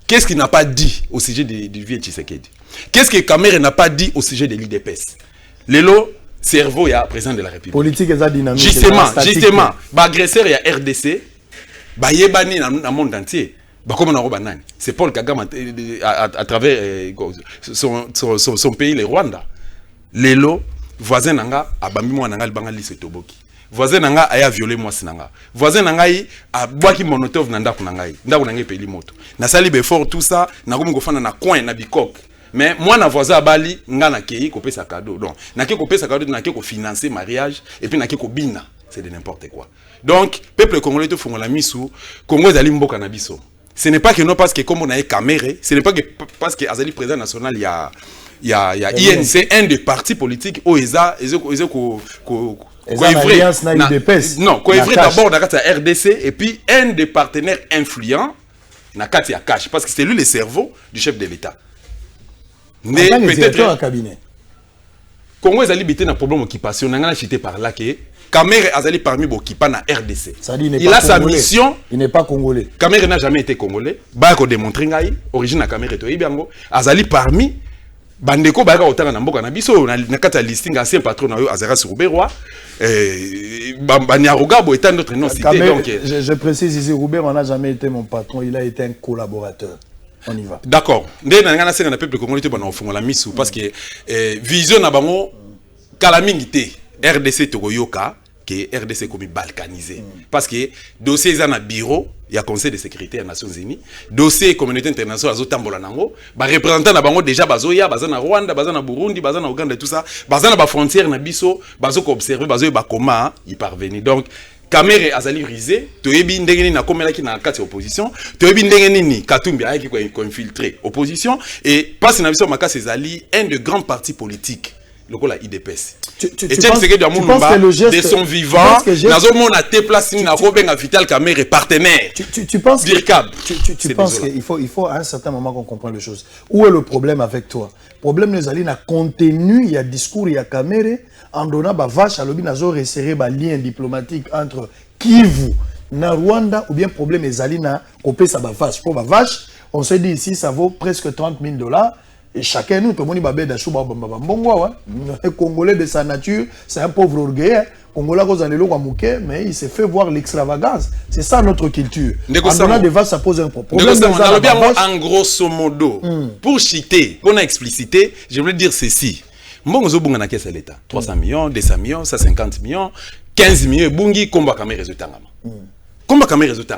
qu'est-ce qu'il n'a pas dit au sujet du vieux Tshisekedi? Qu'est-ce que Kamerhe n'a pas dit au sujet de l'IDPS? Lelo, cerveau, il y a président de la République. Politique est dynamique. Justement, l'agresseur, il y a RDC, il y a dans le monde entier. C'est Paul Kagame à travers son pays, le Rwanda. Lelo, voisin nanga a bambi mo nanga libanga lise toboki. Voisin nanga aya violé moi sinanga. Voisin nanga a boaki monotov na ndako nangai. Ndako nangai peli moto. Na sali be fort tout ça, na komi ko fana na coin na bikok. Mais moi na voisin à Bali nga na kei ko pesa cadeau. Donc na ke ko pesa cadeau na ke ko financer mariage et puis na ke ko bina, c'est de n'importe quoi. Donc peuple congolais to fongola misu, Congo ezali mboka na biso. Ce n'est pas que non parce que comme on a Kamerhe, ce n'est pas que parce que Azali président national il y a INC, un des partis politiques au ESA non, coévré d'abord dans la RDC et puis un des partenaires influents dans la cash parce que c'est lui le cerveau du chef de l'État. Mais peut-être un cabinet. Congo Azali bité un problème d'occupation, on a cité par là que Kamerhe Azali parmi Bokipa na RDC. Il a sa mission. Il n'est pas congolais. Kamerhe n'a jamais été congolais. Bako démontré ngai origine na Kamerhe to ibango. Azali parmi bandeko baka otanga na mboka na biso na kata listing ancien patron na yo Azara Rouberwa. Banyaroga bo étant notre nom cité donc je précise ici Rouberwa n'a jamais été mon patron, il a été un collaborateur. On y va. D'accord. Ndé na ngana senga na peuple congolais to bana ofungola misu parce que vision na bango kala mingité RDC Togoyoka que RDC comme balkanisé parce que dossier za na bureau il y a conseil de sécurité des Nations Unies dossier communauté internationale azotambola nango ba représentant na bango déjà bazoya bazana Rwanda bazana Burundi bazana Ouganda tout ça bazana ba frontière na biso bazo ko observer bazo ba comment y parvenir donc Kamerhe azali risé toyebi ndenge nini na komela ki na kati opposition toyebi ndenge nini Katumbi ayaki ko infiltrer opposition et passe na biso makasi ezali un de grands partis politiques la IDPS. Tu penses que le geste de son vivant, Vital Kamerhe partenaire. Tu penses qu'il faut à un certain moment qu'on comprenne les choses. Où est le problème avec toi? Le problème nous allons contenu, il y a discours, il y a Kamerhe en donnant ba vache à l'objet nazo resserrer ba lien diplomatique entre Kivu na Rwanda ou bien problème les alina couper sa ba vache pour ba vache. On se dit ici ça vaut presque $30,000. Et chacun nous, tout le monde babé d'achou un Congolais de sa nature, c'est un pauvre orgueil. Congolais mais il s'est fait voir l'extravagance. C'est ça notre culture. En donnant des vaches, ça pose un problème. En grosso modo, pour citer, pour expliciter, je voulais dire ceci. Mbongo bunga na kesa l'État. 300 millions, 200 millions, 150 millions, 15 millions, bungi komba Kamerhe zotangama. Comment Kamere résultat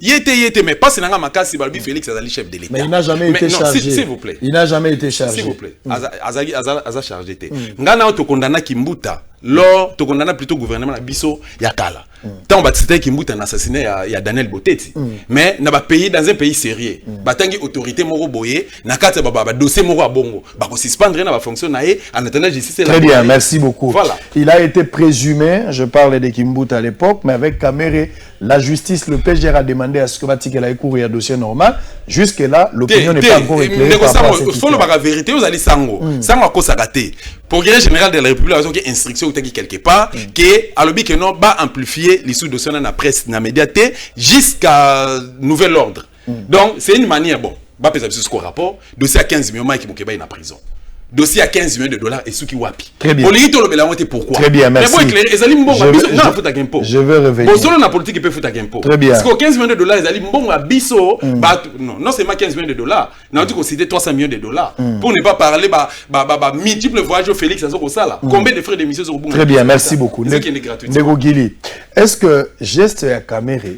yete mais pas c'est makasi Balbi Félix Azali chef de l'État. Mais il n'a jamais été chargé. S'il vous plaît. Il n'a jamais été chargé. S'il vous plaît. Aza chargé té. Ngana to kondana Kimbuta. Lors to kondana plutôt gouvernement na biso ya kala. Tant batité Kimbuta na assassiné ya Daniel Boteti. Mais na ba pays dans un pays sérieux. Batangi autorité moko boyé na kata ba dossier moko a bongo. Ba ko suspendre na ba fonction na e en attendant justice. Très bien, merci beaucoup. Voilà. Il a été présumé, je parlais de Kimbuta à l'époque, mais avec Kamere, la justice, le PGR a demandé à ce que Batik ait couru un dossier normal. Jusque-là, l'opinion n'est pas encore éclairée par rapport à cette histoire. Il faut la vérité, vous allez sango. Sango à cause à rater. Pour le général de la République, il y a une instruction qui quelque part, que à l'objet que non, va amplifier les sous-dossiers dans la presse, dans la médiaté, jusqu'à nouvel ordre. Donc, c'est une manière, bon, va peser sur ce rapport, dossier à 15 millions, qui est en prison. Dossier à 15 millions de dollars et ceux qui wapi. Très bien. Pourquoi? Très bien, merci. Je veux revenir. Pour la politique, il peut foutre à Gempo. Très bien. Parce que 15 millions de dollars, ils allaient bon à biso. Non seulement 15 millions de dollars, on a dit qu'on citait 300 millions de dollars. Pour ne pas parler, multiples voyages au Félix, ça là. Combien de frais d'émission sur le bon? Très bien, merci beaucoup. C'est qui est gratuit. Nego Gili, est-ce que geste à Kamere,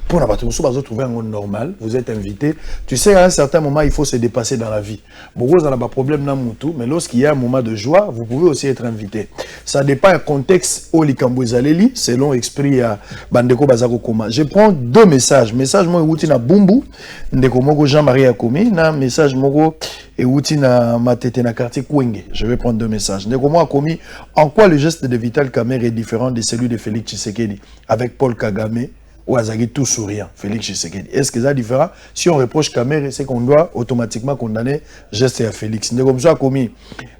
pour la partie où trouver un monde normal, vous êtes invité. Tu sais, à un certain moment, il faut se dépasser dans la vie. Beaucoup n'ont pas de problème dans tout, mais lorsqu'il y a un moment de joie, vous pouvez aussi être invité. Ça dépend du contexte où les Cambouezaleli, selon l'esprit à Bandeko Bazako Koma. Je prends deux messages. Message moi outi na Bumbu, ndeko moko Jean-Marie Akomi, na message moko et outi na Matete na quartier Kwenge. Je vais prendre deux messages. Ndeko moko Akomi, en quoi le geste de Vital Kamerhe est différent de celui de Félix Tshisekedi avec Paul Kagame? Ou Azagi tout souriant, Félix Tshisekedi. Est-ce que ça différent? Si on reproche Kamere, c'est qu'on doit automatiquement condamner geste à Félix.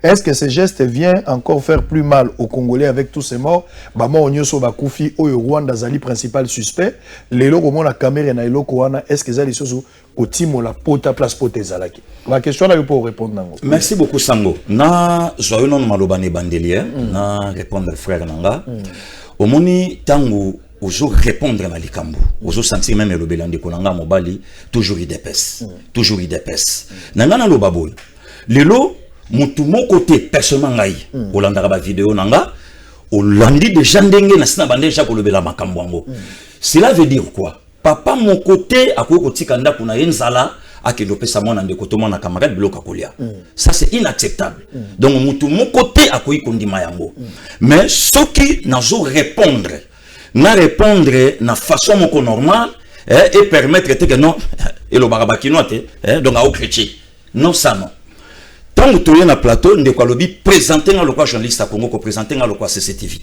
Est-ce que ce geste vient encore faire plus mal aux Congolais avec tous ces morts? Bama Onyoso Bakoufi, Oyo Rwanda Zali principal suspect. Les logos mon la Kamere na eloko wana. Est-ce que ça les choses au timo la pota place pote zalaki? La question là pour répondre nango. Merci beaucoup Sango. Na joyeux non malobane bandelier. Na répondre frère nanga. Omoni tango ozo répondre à likambo, ozo sentir même le belande konanga mobali toujours idepes, toujours idepes. Nanga na lo baboy. Lelo mutu mon côté personnellement ngai, olanda ba vidéo nanga, olandi de jandenge na sina bande ja ko lobela makambo ngo. Cela veut dire quoi? Papa mon côté akoko tikanda kuna yenzala akendo pesa mwana ndeko to mwana camarade bloka kolia. Ça c'est inacceptable. Donc mutu mon côté akoyi kondima yango. Mais ce qui nazo répondre na répondre na façon moko normale et permettre que non et le barabakino donc à chrétien non ça non tant que tu es na plateau de quoi lobby présenter dans le quoi journaliste à Congo ko présenter dans le quoi CCTV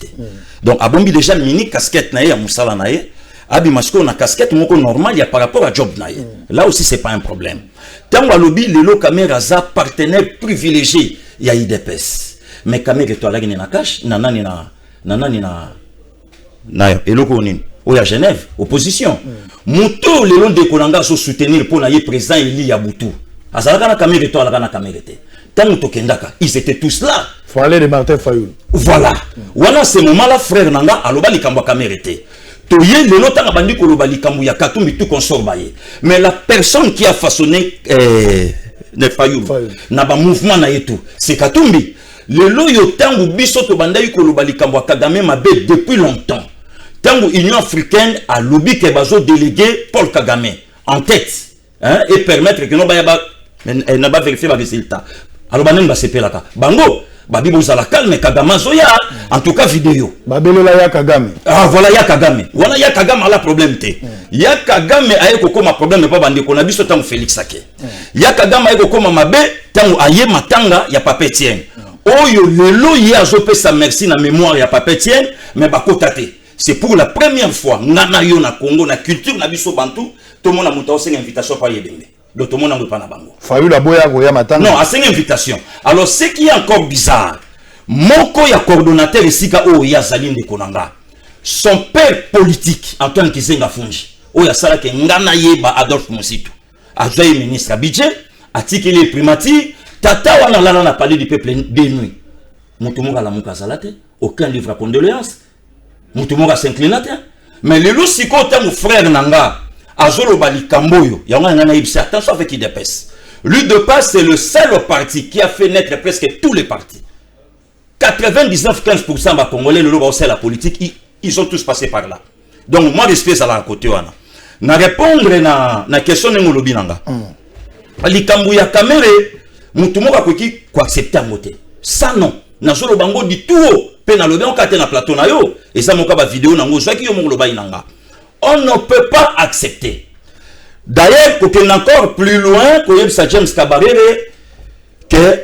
donc a bombi déjà mini casquette na ya musala na ye abi masko na casquette moko normal ya par rapport à job na ye là aussi c'est pas un problème tant que lobby le caméra za partenaire privilégié ya IDPS mais caméra to la gine na cash nanani na Nayo, eloko nini? Ou à Genève, opposition. Muto le long de Konanga so soutenir pour naïe président Eli Yabutu. Azalaka na Kamere to alaka na Kamere te. Tant to kendaka, ils étaient tous là. Faut aller de Martin Fayoul. Voilà. Voilà ce moment-là frère nanga aloba likambo Kamere te. Toye le lota bandi ko loba likambo ya Katumbi tout consort baye. Mais la personne qui a façonné ne Fayoul na ba mouvement na yetu, c'est Katumbi. Le loyo tangu biso to bandai ko loba likambo Kagame mabe depuis longtemps. Tango Union africaine a lobby que bazo délégué Paul Kagame en tête et permettre que non n'a pas vérifié le résultat. Alors banen ba sepelaka. Bango babi bozala calme Kagame zoya en tout cas vidéo. Babelela ya Kagame. Ah voilà ya Kagame. Voilà ya Kagame a la problème te. Ya Kagame a eko koma problème pas bandi ko na biso tango Félix Sake. Ya Kagame a eko koma mabe tango aye matanga ya Papa Etienne. Oyo lelo ya zo pesa merci na mémoire ya Papa Etienne mais ba kotate. C'est pour la première fois, nana yo na Congo, na culture na biso bantu, tout le monde a monté une invitation par Yebenge. Donc tout le monde a pas na bango. Fayu la boya goya matanga. Non, à une invitation. Alors ce qui est encore bizarre, moko ya coordonnateur ici ka o ya Zaline de Konanga. Son père politique Antoine Kizenga Fungi. O ya sala ke ngana yeba Adolphe Mositu. Ajoye ministre à budget, atikeli primati, tata wana lana na parler du peuple de nuit. Motomo la muka salate, aucun livre à condoléances. Mutumoga s'inclinate mais le loup si côté mon frère nanga azolo bali kamboyo yanga ngana ibsi attention avec IDPS lui de passe c'est le seul parti qui a fait naître presque tous les partis 99-15% ba congolais le loup c'est la politique ils sont tous passés par là Donc moi respect ça la côté wana. Na répondre na question ngo lobi nanga. Likambu ya caméra mutu moko akoki ko accepter ngote. Ça non. Na solo bango di tout pe na lobi on kate na plateau na yo et ça moka ba vidéo nango so ki yo moko loba inanga. On ne peut pas accepter. D'ailleurs, pour qu'on encore plus loin, que James Kabarebe, que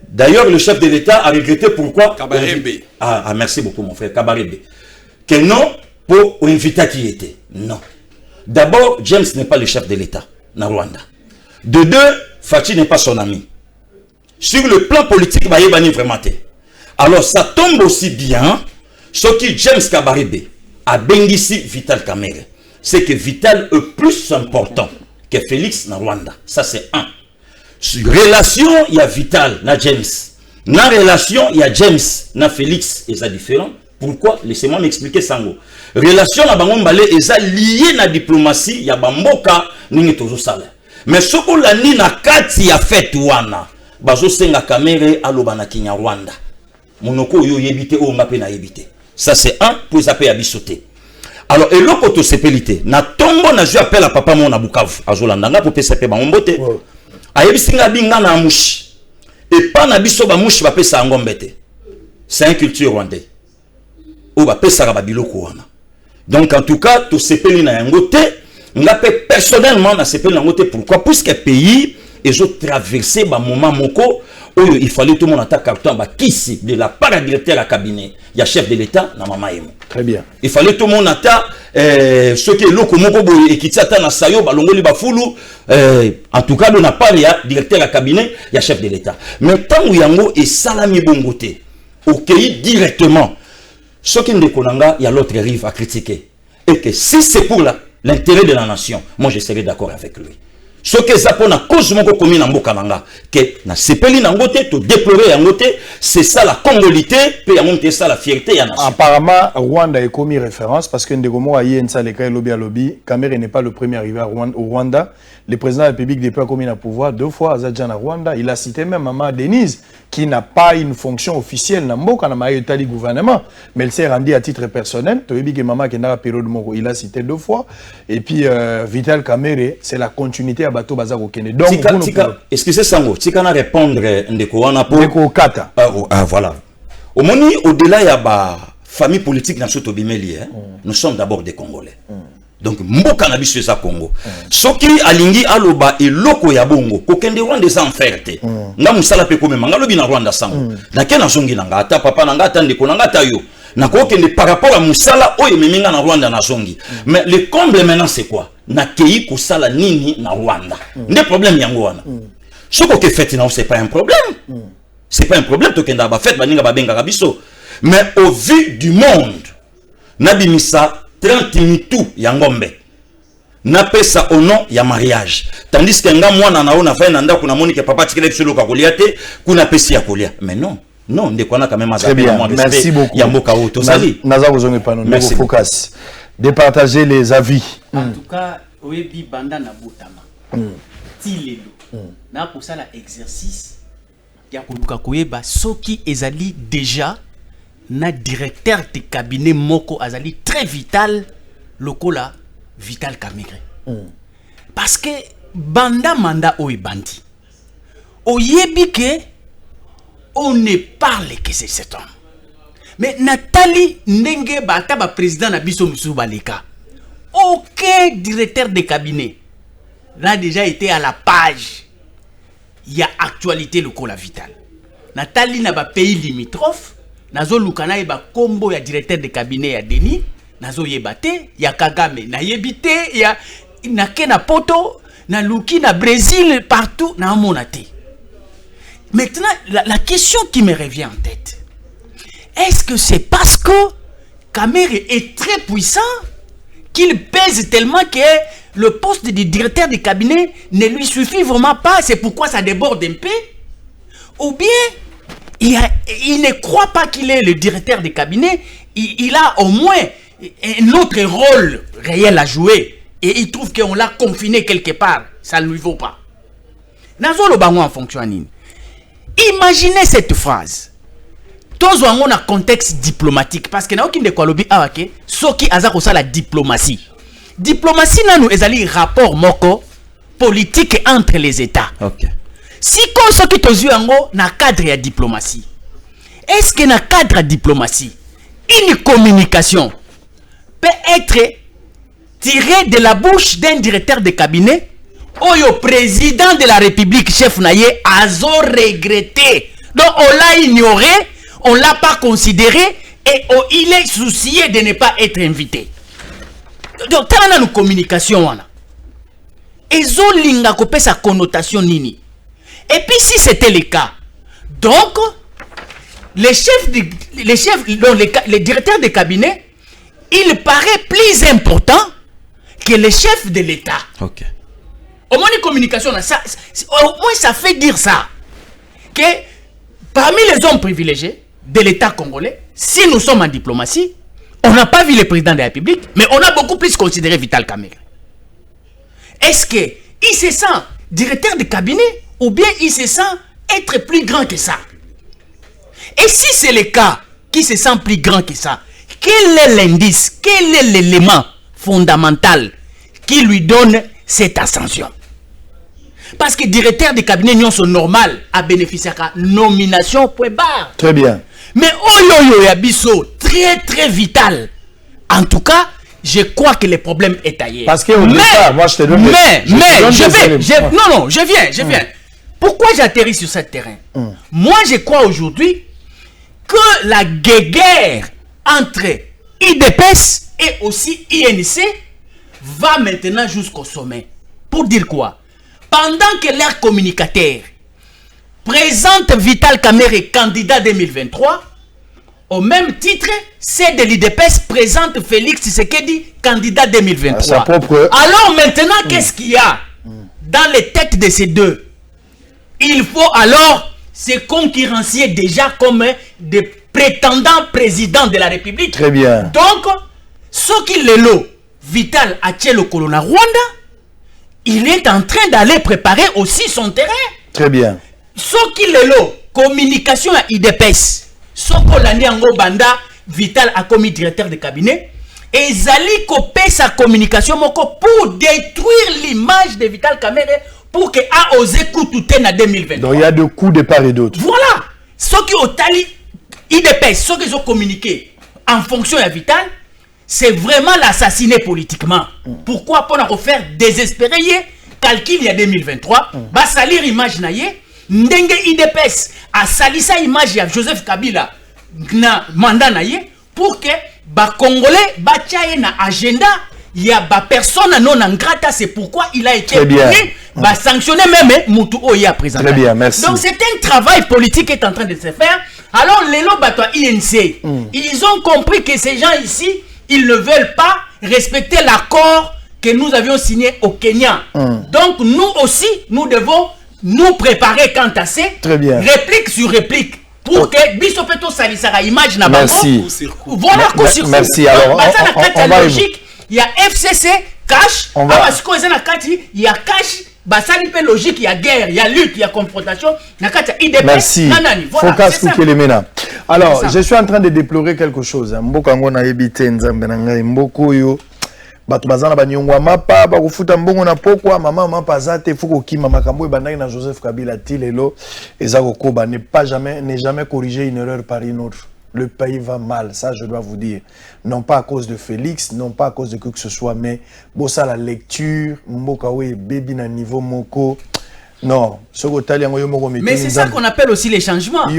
d'ailleurs le chef de l'État a regretté pourquoi. Kabarebe. Ah, merci beaucoup mon frère, Kabarebe. Que non, pour inviter qui était. Non. D'abord, James n'est pas le chef de l'État, na Rwanda. De deux, Fachi n'est pas son ami. Sur le plan politique, il va y vraiment. Alors, ça tombe aussi bien, ce qui James Kabarebe a bénéficié Vital Kamerhe. C'est que Vital est plus important que Félix na Rwanda. Ça, c'est un. Sur relation, il y a Vital na James. Na relation, il y a James na Félix. Et ça différent. Pourquoi? Laissez-moi m'expliquer ça. Relation na bango mbale, et ça lié na diplomatie, il y a bamboka, ningi tozo sala. Mais ce qu'on l'a ni na kati ya fait wana, bazo senga Kamerhe aloba na Kenya Rwanda. Monoko yo yebite o ngape na yebite. Ça, c'est un, pour zapper à bisoter. Alors, et l'autre côté, c'est pelité. Na tombo na je appelle à papa mon na Bukavu. Azolandanga pour PCP ba ngombote. Ayebi singa binga na mouche. Et pas na biso ba mouche ba pesa ngombete. C'est une culture rwandaise. Ou ba pesa ba biloko wana. Donc en tout cas, tout sepeli na yangote, ngape personnellement na sepeli na ngote pourquoi? Puisque pays et ont traversé ba moment moko où il fallait tout le monde attaque carton ba kisi de la part du directeur à cabinet, il y a chef de l'État na mama emo. Très bien. Il fallait tout le monde attaque ce qui est loko moko boy et qui tata na sayo ba longoli ba fulu en tout cas on n'a pas il y a directeur à cabinet, il y a chef de l'État. Mais tant où yango et salami bongoté OK directement ce qui ne konanga il y a l'autre rive à critiquer et que si c'est pour l'intérêt de la nation, moi je serai d'accord avec lui. Ce que ça pour la cause mon commis na mboka nanga que na sepeli na ngote to déplorer ya ngote c'est ça la congolité puis ya monter ça la fierté ya nation. Apparemment Rwanda est commis référence parce que Ndegomo a yensa le kai lobby à lobby. Kamerhe n'est pas le premier arrivé au Rwanda. Le président de la République depuis commis na pouvoir 2 fois Azadjana Rwanda. Il a cité même Maman Denise qui n'a pas une fonction officielle na mboka na maïtali gouvernement mais elle s'est rendue à titre personnel. Toyebi que Maman Kenda période moko il a cité 2 fois et puis Vital Kamerhe c'est la continuité à bateau bazako kene. Donc excusez Sango, tika na répondre ndeko wana pour ndeko kata. Voilà. Au moni au-delà ya ba famille politique na soto bimeli nous sommes d'abord des Congolais. Donc mboka na biso za Congo. Soki alingi aloba eloko ya bongo kokende Rwanda sans fierté. Nga musala pe komema ngalobi na Rwanda sango. Na kena zongi nanga ata papa nanga ata ndeko nanga ata yo. Na kokende par rapport à musala oyo meminga na Rwanda na zongi. Mais le comble maintenant c'est quoi? Na kei kusala nini na Rwanda. Nde problème yango wana. Soko ke fait non c'est pas un problème. C'est pas un problème to kenda ba fait baninga ba benga biso. Mais au vu du monde nabimisa 30 mitou ya ngombe. Na pesa au nom ya mariage. Tandis que nga mwana na ona fa na ndako na moni ke papa tikele bisolo ka koliate kuna pesi ya kolia. Mais non. Non, ndeko na quand même très bien. Merci beaucoup. Yamboka oto sali. Naza bozonge pano ndeko focus. De partager les avis. En tout cas, oyebi banda na botama. Tilelo. Na pour ça l'exercice ya koluka koyeba soki ezali déjà na directeur de cabinet moko azali très vital lokola Vital Kamerhe. Parce que banda manda oye bandi. Oyebi que on ne parle que c'est cet homme. Mais Nathalie ndenge bata ba président na biso musu baleka. Aucun directeur de cabinet n'a déjà été à la page. Il y a actualité lokola Vital. Nathalie na ba pays limitrophe nazo lukana yeba kombo ya directeur de cabinet ya Denis nazo yebate ya Kagame na yebite ya na kena poto na luki na Brésil partout na monate. Maintenant la question qui me revient en tête, est-ce que c'est parce que Kamerhe est très puissant qu'il pèse tellement que le poste de directeur de cabinet ne lui suffit vraiment pas, c'est pourquoi ça déborde un peu? Ou bien il ne croit pas qu'il est le directeur de cabinet, il a au moins un autre rôle réel à jouer et il trouve qu'on l'a confiné quelque part, ça ne lui vaut pas. Nazo lo bango en fonction nini. Imaginez cette phrase. Tous ont un contexte diplomatique parce que na aucun de Kolobi awake soki azako ça la diplomatie. Diplomatie na nous ezali rapport moko politique entre les États. OK. Si comme ce qui tozu yango na cadre ya diplomatie. Est-ce que na cadre de diplomatie une communication peut être tirée de la bouche d'un directeur de cabinet ou le président de la République chef naye azo regretté. Donc on l'a ignoré, on l'a pas considéré et il est soucié de ne pas être invité. Donc tant na communication wana. Ezo linga kopé sa connotation nini. Et puis si c'était le cas, donc les directeurs de cabinet, il paraît plus important que les chefs de l'État. OK. Au moins une communication, ça, au moins ça fait dire ça. Que parmi les hommes privilégiés de l'État congolais, si nous sommes en diplomatie, on n'a pas vu le président de la République, mais on a beaucoup plus considéré Vital Kamerhe. Est-ce qu'il se sent directeur de cabinet ou bien il se sent être plus grand que ça? Et si c'est le cas, qui se sent plus grand que ça, quel est l'indice, quel est l'élément fondamental qui lui donne cette ascension? Parce que directeur de cabinet non sont normal à bénéficier de nomination point barre. Très bien. Mais oyoyo yabiso très très vital. En tout cas, je crois que le problème est ailleurs. Parce que moi je te donne je viens. Pourquoi j'atterris sur ce terrain? Moi je crois aujourd'hui que la guerre entre IDPS et aussi INC va maintenant jusqu'au sommet. Pour dire quoi? Pendant que leur communicateur présente Vital Kamerhe candidat 2023, au même titre, c'est de l'IDPS présente Félix Tshisekedi candidat 2023. Alors maintenant, qu'est-ce qu'il y a dans les têtes de ces deux? Il faut alors se concurrencier déjà comme des prétendants présidents de la République. Très bien. Donc, ce qu'il est là, Vital Achelo Kolona Rwanda, il est en train d'aller préparer aussi son terrain. Très bien. Ce qu'il est là, communication à IDPS, ce qu'on a dit en Banda, Vital a commis directeur de cabinet, et Zali copé sa communication pour détruire l'image de Vital Kamerhe pour qu'il a osé coûter en 2023. Donc il y a deux coups de part et d'autre. Voilà. Ceux qui ont tali IDPS, ceux qui ont communiqué en fonction de Vital, c'est vraiment l'assassiner politiquement. Pourquoi? Pour nous faire désespérer, calcul il y a 2023, va salir image naïe, ndenge IDPS a sali sa image à Joseph Kabila na mandat naïe pour que ba Congolais ba tchaye na agenda, il y a ba personne non en grata, c'est pourquoi il a été puni, ba sanctionner même Moutou Oya présenté. Très bien, merci. Donc c'est un travail politique qui est en train de se faire. Alors les lobatoi INC, ils ont compris que ces gens ici, ils ne veulent pas respecter l'accord que nous avions signé au Kenya. Donc nous aussi, nous devons nous préparer quant à ces réplique sur réplique pour que Bissopeto Salisara image n'a pas. Merci. Voilà, merci. Alors, on va logique. Il y a FCC, cash. Il y a cash. Basali pe logique, il y a guerre, il y a lutte, il y a confrontation. Merci. Focus Kukelemena. Alors, je suis en train de déplorer quelque chose. Mbokango na ebite nzambe na ngai mboko yo. Bato bazana banyongwa mapa bakufuta mbongo na pokwa mama mapa zate fuko kima makambo ebandaki na Joseph Kabila tilelo ezako koba ne jamais corriger une erreur par une autre. Le pays va mal, ça je dois vous dire. Non pas à cause de Félix, non pas à cause de quoi que ce soit, mais bon ça la lecture, mboka we baby na niveau moko. Non, mais c'est ça qu'on appelle aussi les changements. Un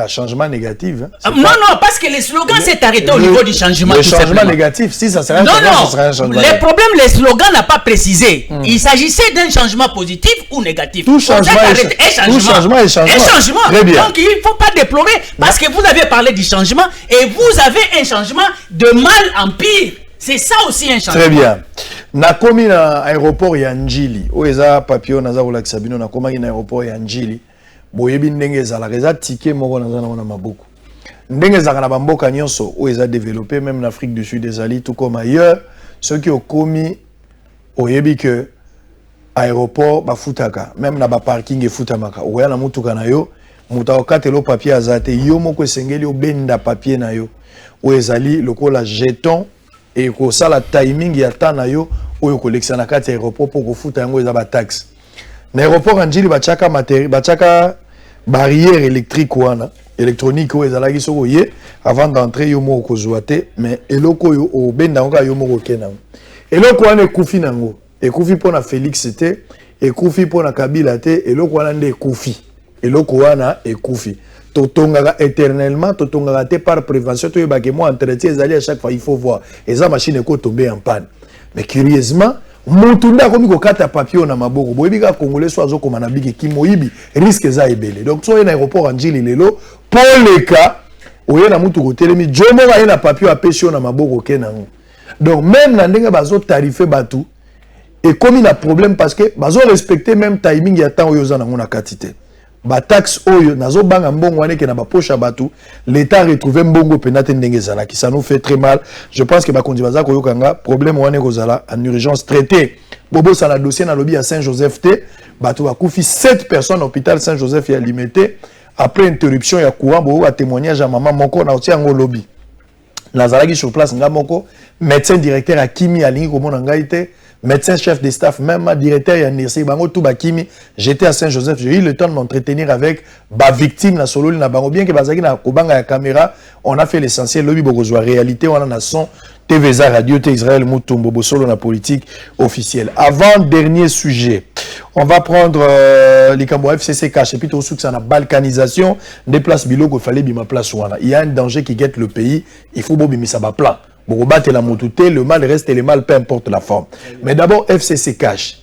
changement négatif. Non, non, parce que les slogans s'est arrêté au niveau du changement. Le changement négatif, si ça serait un changement, ça serait un changement. Les problèmes, les slogans n'ont pas précisé. Il s'agissait d'un changement positif ou négatif. Tout changement est changement. Très bien. Donc il ne faut pas déplorer parce que vous avez parlé du changement et vous avez un changement de mal en pire. C'est ça aussi un changement. Très bien. Nakomi na aéroport ya Njili. Oeza papio naza olakisa bino nakomi na aéroport ya Njili. Boyebi ndenge ezalaka eza ticket moko naza na mabuku. Ndenge ezalaka na bamboka nyonso oeza développé même en Afrique du Sud ezali tout comme ailleurs. Ceux qui ont commis oyebi que aéroport bafutaka même na ba parking efutamaka. Oya na mutuka na yo muta okatelo papier azate yo moko sengeli obenda papier na yo o ezali lokola jeton et ko sala timing ya temps na yo oyo kolekisa na kati aéroport pour kofuta yango eza ba taxe na aéroport anjili bachaka matériel bachaka barrière électrique wana électronique oyo ezalaki soko ye avant d'entrer yo moko kozwa te mais eloko yo obenda ngo yo moko kena eloko wana ekufi nango ekufi pona Félix te ekufi pona Kabila te eloko wana nde ekufi eloko wana ekufi totongaka éternellement totongaka te par prévention to yebake moi entretien ezali à chaque fois il faut voir eza machine eko tomber en panne mais curieusement mutu nda komi kokata papier na maboko boyebika congolais so azokoma na biki kimoyibi risque eza ebele donc so na aéroport anjili lelo poleka oye na mutu kotelemi jomo ba na papier apesio na maboko kenango donc même na ndenge bazo tarifer batu et comme il a problème parce que bazo respecter même timing ya temps oyo za na ngona katite ba taxe oyo nazo banga mbongo wane ke na ba poche batu l'état retrouver mbongo penate ndenge zala qui ça nous fait très mal je pense que ba kondi baza ko yokanga problème wane ko zala en urgence traité bobo ça la dossier na lobby à Saint-Joseph T batu ba kufi 7 personnes hôpital Saint-Joseph ya limité après interruption ya courant bobo a témoignage à maman moko na oti ngo lobby nazalaki sur place nga moko médecin directeur à Kimi alingi ko mona ngai te médecin chef de staff, même directeur et Nirsi, Bango Toubakimi, j'étais à Saint-Joseph, j'ai eu le temps de m'entretenir avec ma victime, la solo, na Bango, bien que Bazaki na Kobanga la caméra, on a fait l'essentiel, lobby Bogozwa, réalité, on a son TVza Radio, Israël, Moutoum, Bobo Solo, la politique officielle. Avant, dernier sujet, on va prendre les Cambo FCCK, et puis tout ce que c'est la balkanisation des places bilo qu'il fallait bima place ouana. Il y a un danger qui guette le pays, il faut bobimi ça va plan. Pour battre la moutouté, le mal reste le mal, peu importe la forme. Mais d'abord, FCC cash.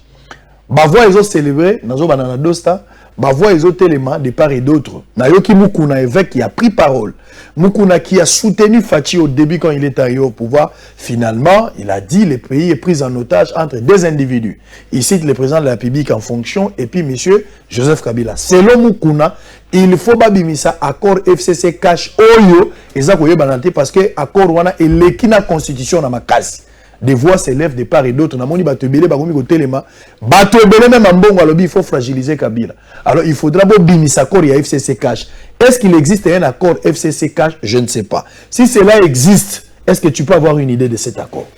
Bavois, ils ont célébré, nazo banana dosta, bavois, ils ont éléments de part et d'autre. Nayoki Mukuna, évêque qui a pris parole. Mukuna qui a soutenu Fachi au début quand il est arrivé au pouvoir. Finalement, il a dit le pays est pris en otage entre deux individus. Il cite le président de la République en fonction et puis monsieur Joseph Kabila. Selon Mukuna, il faut babimisa accord FCC cash oyo eza koye banalité parce que accord wana elekina constitution na makasi. Des voix s'élèvent de part et d'autre. Namoni bato ebele bakomi ko telema. Bato ebele même mbongo alobi il faut fragiliser Kabila. Alors il faudra bimisa accord ya FCC cash. Est-ce qu'il existe un accord FCC cash? Je ne sais pas. Si cela existe, est-ce que tu peux avoir une idée de cet accord?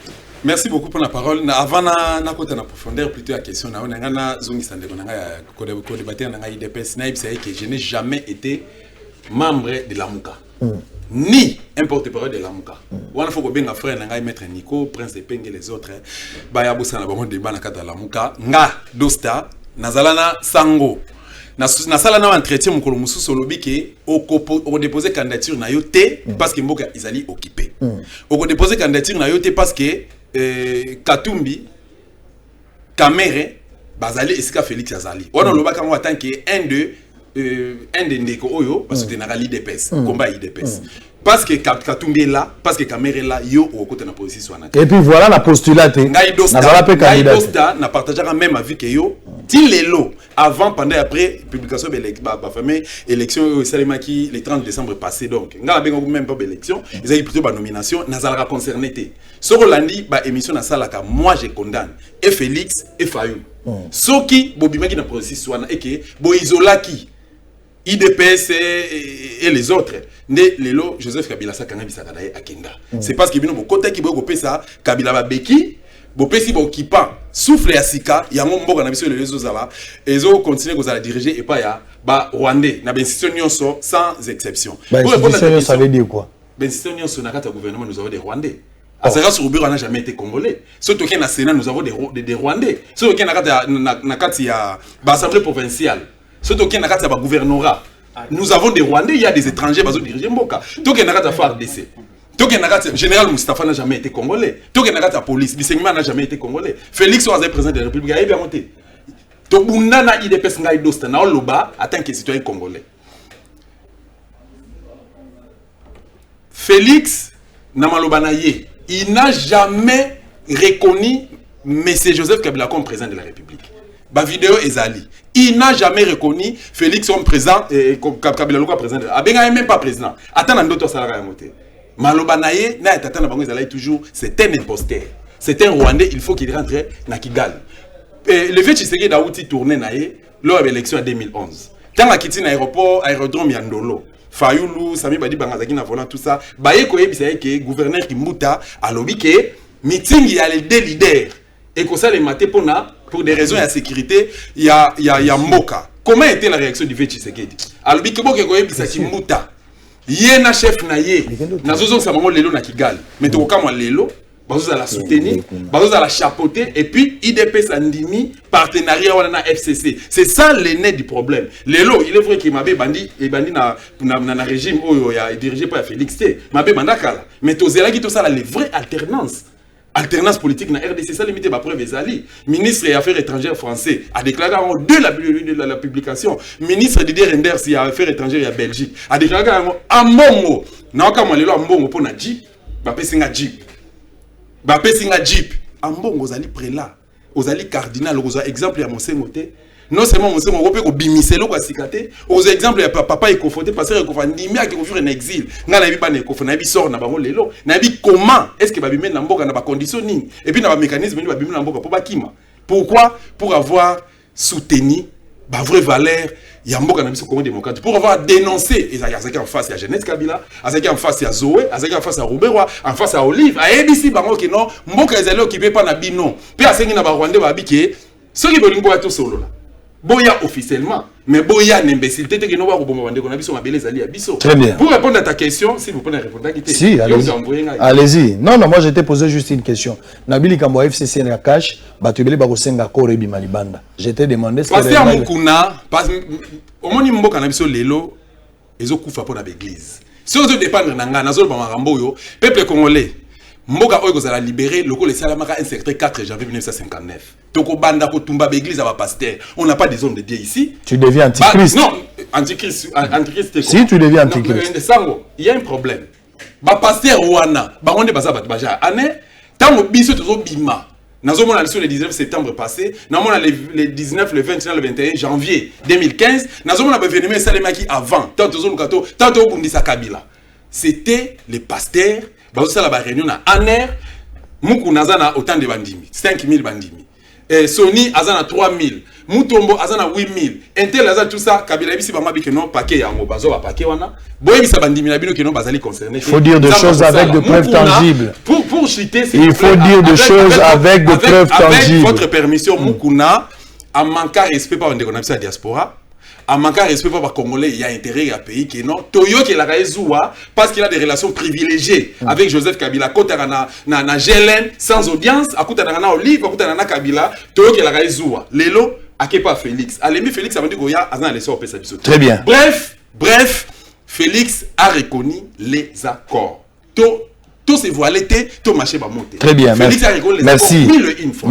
Merci beaucoup pour la parole. Avant na côté na profondeur plutôt la question na ngana zongi sande ko nga ko débattre na IDPS na ibsa que je n'ai jamais été membre de la Muka. Ni un porte-parole de la Muka. Wana faut ko benga frère na ngai maître Nico, prince Epenge les autres. Ba ya bosa na bango débat na kata la Muka. Nga dosta nazalana sango. Na sala na entretien mukolo mususu lobi ke o déposer candidature na yo te parce que mboka izali occupé. O déposer candidature na yo te parce que Katumbi Kamere bazali esika Félix Azali. On le baka moi tant que un de ndeko oyo parce que na l'IDPS combat IDPS. Parce que Katumbi est là, parce que Kamere est là, yo au côté na position na. Et puis voilà la postulate. Naidosta na partagera même avis que yo ti lelo avant pendant après publication de l'élection Salimaki le 30 décembre passé donc ngala bengo même pas élection ils avaient plutôt ba nomination nazalaka concerné té soko landi ba émission na salaka moi je condamne et Félix et Fayou soki bobimaki na processus wana et que bo isolaki IDPS et les autres né lelo Joseph Kabila sa kanga bisaka na akenda c'est parce que bino bo kota ki bo pesa Kabila ba beki bo pesi bo kipa souffle ya sika ya mboka na biso les réseaux zala ezo continuer ko za diriger et pas ya ba rwandais na ben institution nyonso sans exception pour répondre à la question ça veut dire quoi ben institution nyonso na kata gouvernement nous avons des rwandais Azara sur bureau n'a jamais été congolais surtout qu'il y a Sénat nous avons des rwandais surtout qu'il y a na kati ya assemblée provinciale surtout qu'il y a na kati ya gouvernorat nous avons des rwandais il y a des étrangers bazo diriger mboka tout qu'il y a na kati ya FARDC. Le général Moustapha n'a jamais été congolais. Tout la police, Bissengma n'a jamais été congolais. Félix Oazé, président de la République, il a bien monté. Tout le monde a IDPS n'a dosta na loba en tant que citoyen congolais. Félix Namalobanaye, il n'a jamais reconnu M. Joseph Kabila comme président de la République. Ba vidéo ezali. Il n'a jamais reconnu Félix comme président Kabila comme président. Abenga même pas président. Attends un autre salaire à monter. Malobanaye na tata na bango ezali toujours c'est un imposteur. C'est un Rwandais, il faut qu'il rentre na Kigali. Le fait Tshisekedi Daouti tourner naé lors de l'élection en 2011. tant à quitter l'aéroport aérodrome Yandolo Fayulu Sami Badi Bangazaki na volant tout ça baye ko yebisa ke gouverneur Kimbuta a lobby ke meeting il y a les deux leaders et que ça les maté pour des raisons de sécurité il y a Mboka. Comment était la réaction du Tshisekedi a lobby ke boke ko yebisa Kimbuta yena chef na ye nazozo sa maman lelo na Kigali mais to kama lelo bazo za la soutenir bazo za la chapeauter et puis IDP Sandimi partenariat wana na FCC c'est ça l'aîné du problème lelo il est vrai qu'il m'avait bandi na régime oyo ya dirigé par Félix T m'avait bandakala mais to zela ki to ça la vraie alternance politique na RDC ça limité ba preuve ezali ministre des affaires étrangères français a déclaré de la publication ministre Didier Reynders des affaires étrangères à Belgique a déclaré en mbongo na kama lelo mbongo pona jeep ba pesinga jeep en mbongo ozali prélat ozali cardinal oza exemple ya Monsengo te non seulement Monsengo on peut ko bimiselo ko sikate oza exemple ya papa ekofote passer ekofa ndimi a ko vivre en exil nga na bi ba na ekofa na bi sort na bango lelo na bi comment est-ce que ba bimé na mboka na ba conditioning et puis na ba mécanisme ni ba bimé na mboka pour ba kima pourquoi pour avoir soutenu ba vraie valeur ya mboka na biso Congo démocrate pour avoir dénoncé et azaki en face ya Jeannette Kabila azaki en face ya Zoé azaki en face ya Roberwa en face ya Olive a ABC bango ki non mboka ezali occupé pa na bino pe asengi na ba Rwandais ba bike soki bolingo ya to solo la boya officiellement mais boya n'imbécilité te que no ba ko bomba bandeko na biso mabele ezali ya biso. Très bien. Pour répondre à ta question, si vous pouvez répondre à quitter. Si, allez-y. Non, moi j'étais posé juste une question. Nabili Kambo FCC na cash, batubeli ba ko senga ko rebi malibanda. J'étais demandé ce que Pasteur Mukuna, au moni mboka na biso lelo ezokufa po na l'église. Si on doit dépendre na nga nazo ba marambo yo, peuple congolais mboka oyo kozala libéré loko le salamaka un certain 4 janvier 1959. Toko banda ko tumba l'église à pasteur. On n'a pas des hommes de Dieu ici. Tu deviens antichrist. Non, antichrist si tu deviens antichrist. Il y a un problème. Ba pasteur wana, ba onde baza bat baja ane, tango biso tozo bima. Nazo mona le 19 septembre passé, na mona le 19, le 21, le 21 janvier 2015, nazo mona ba événement salemaki avant, tant tozo lukato, tant to bundisa Kabila. C'était les pasteurs bazo sala ba réunion na aner, muku nazana autant de bandimi, 5000 bandimi. Sony azana 3000, Mutombo azana 8000, Intel azana tout ça, Kabila bisi bama bike non paquet yango bazo ba paquet wana. Boye bisa bandimi na bino ke non bazali concerné. Il faut dire des choses avec de preuves tangibles. Pour chuter, il faut dire des choses avec de preuves tangibles. Avec votre permission, Mukuna a manqué respect par la diaspora. A manqué respect par les Congolais, il y a intérêt à pays qui non. Toyo qui la Raïzoua parce qu'il a des relations privilégiées avec Joseph Kabila. Kota na Gelen sans audience, à Kota na Olive, à Kota na Kabila, Toyo qui la Raïzoua. Lelo a pas Félix. Alemi Félix a dit Goya a les sorts très bien. Bref, Félix a reconnu les accords. Tout se voilé, tout marché va monter. Très bien. Félix a reconnu les accords.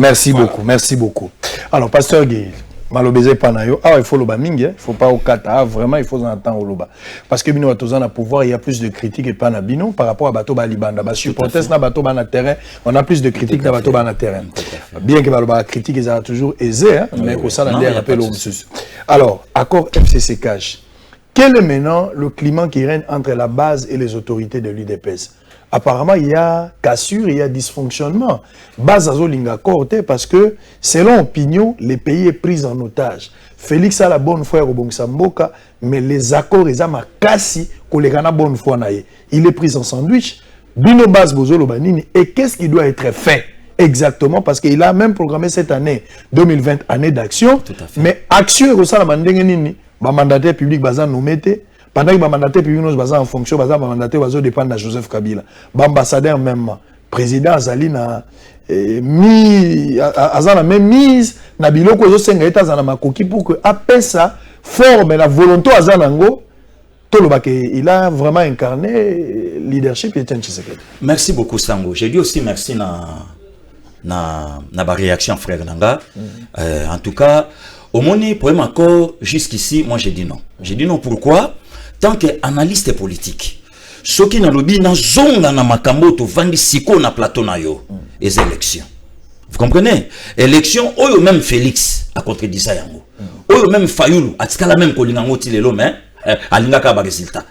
Merci beaucoup. Alors, pasteur Guy. Malobézé panayo, il faut le mingi, il faut pas au kata, vraiment il faut en attendre au loba. Parce que bino batozan a pouvoir, il y a plus de critiques et pas na bino par rapport à bateau balibanda. Ba supporters na bateau na terrain, on a plus de critiques na bateau na terrain. Bien que baloba critique ils a toujours aisé, mais au sein d'un rappel au sus. Alors, accord FCC cash. Quel est maintenant le climat qui règne entre la base et les autorités de l'UDPS? Apparemment, il y a cassure, il y a dysfonctionnement. Base à Zolinga Corte parce que, selon opinion, les pays est pris en otage. Félix a la bonne foi au Bongsamboka, mais les accords, ils ont cassé qu'on les gana bonne foi naïe. Il est pris en sandwich. Bino Bas Bozolo Banini. Et qu'est-ce qui doit être fait? Exactement, parce qu'il a même programmé cette année 2020, année d'action. Mais action, c'est ça la mandingue mandataire public bazan nous mette. Pendant que le mandataire public nous basé en fonction, le mandataire va dépendre de Joseph Kabila. L'ambassadeur même, président Azali na même mise na biloko zo senga eta za na makoki pour que après ça forme la volonté azanango il a vraiment incarné leadership Etienne Tshisekedi. Merci beaucoup Sango. J'ai dit aussi merci na réaction frère Nanga. En tout cas, au moni problème encore jusqu'ici, moi j'ai dit non. J'ai dit non pourquoi? Tant que analyste politique, ce qui n'a lobby na zonga na makambo to vandi siko na plateau na yo, les élections. Vous comprenez? Élection, oyo même Félix a contredit ça yango. Oyo même Fayulu, atikala même kolingango tilelo mais alingaka ba résultat.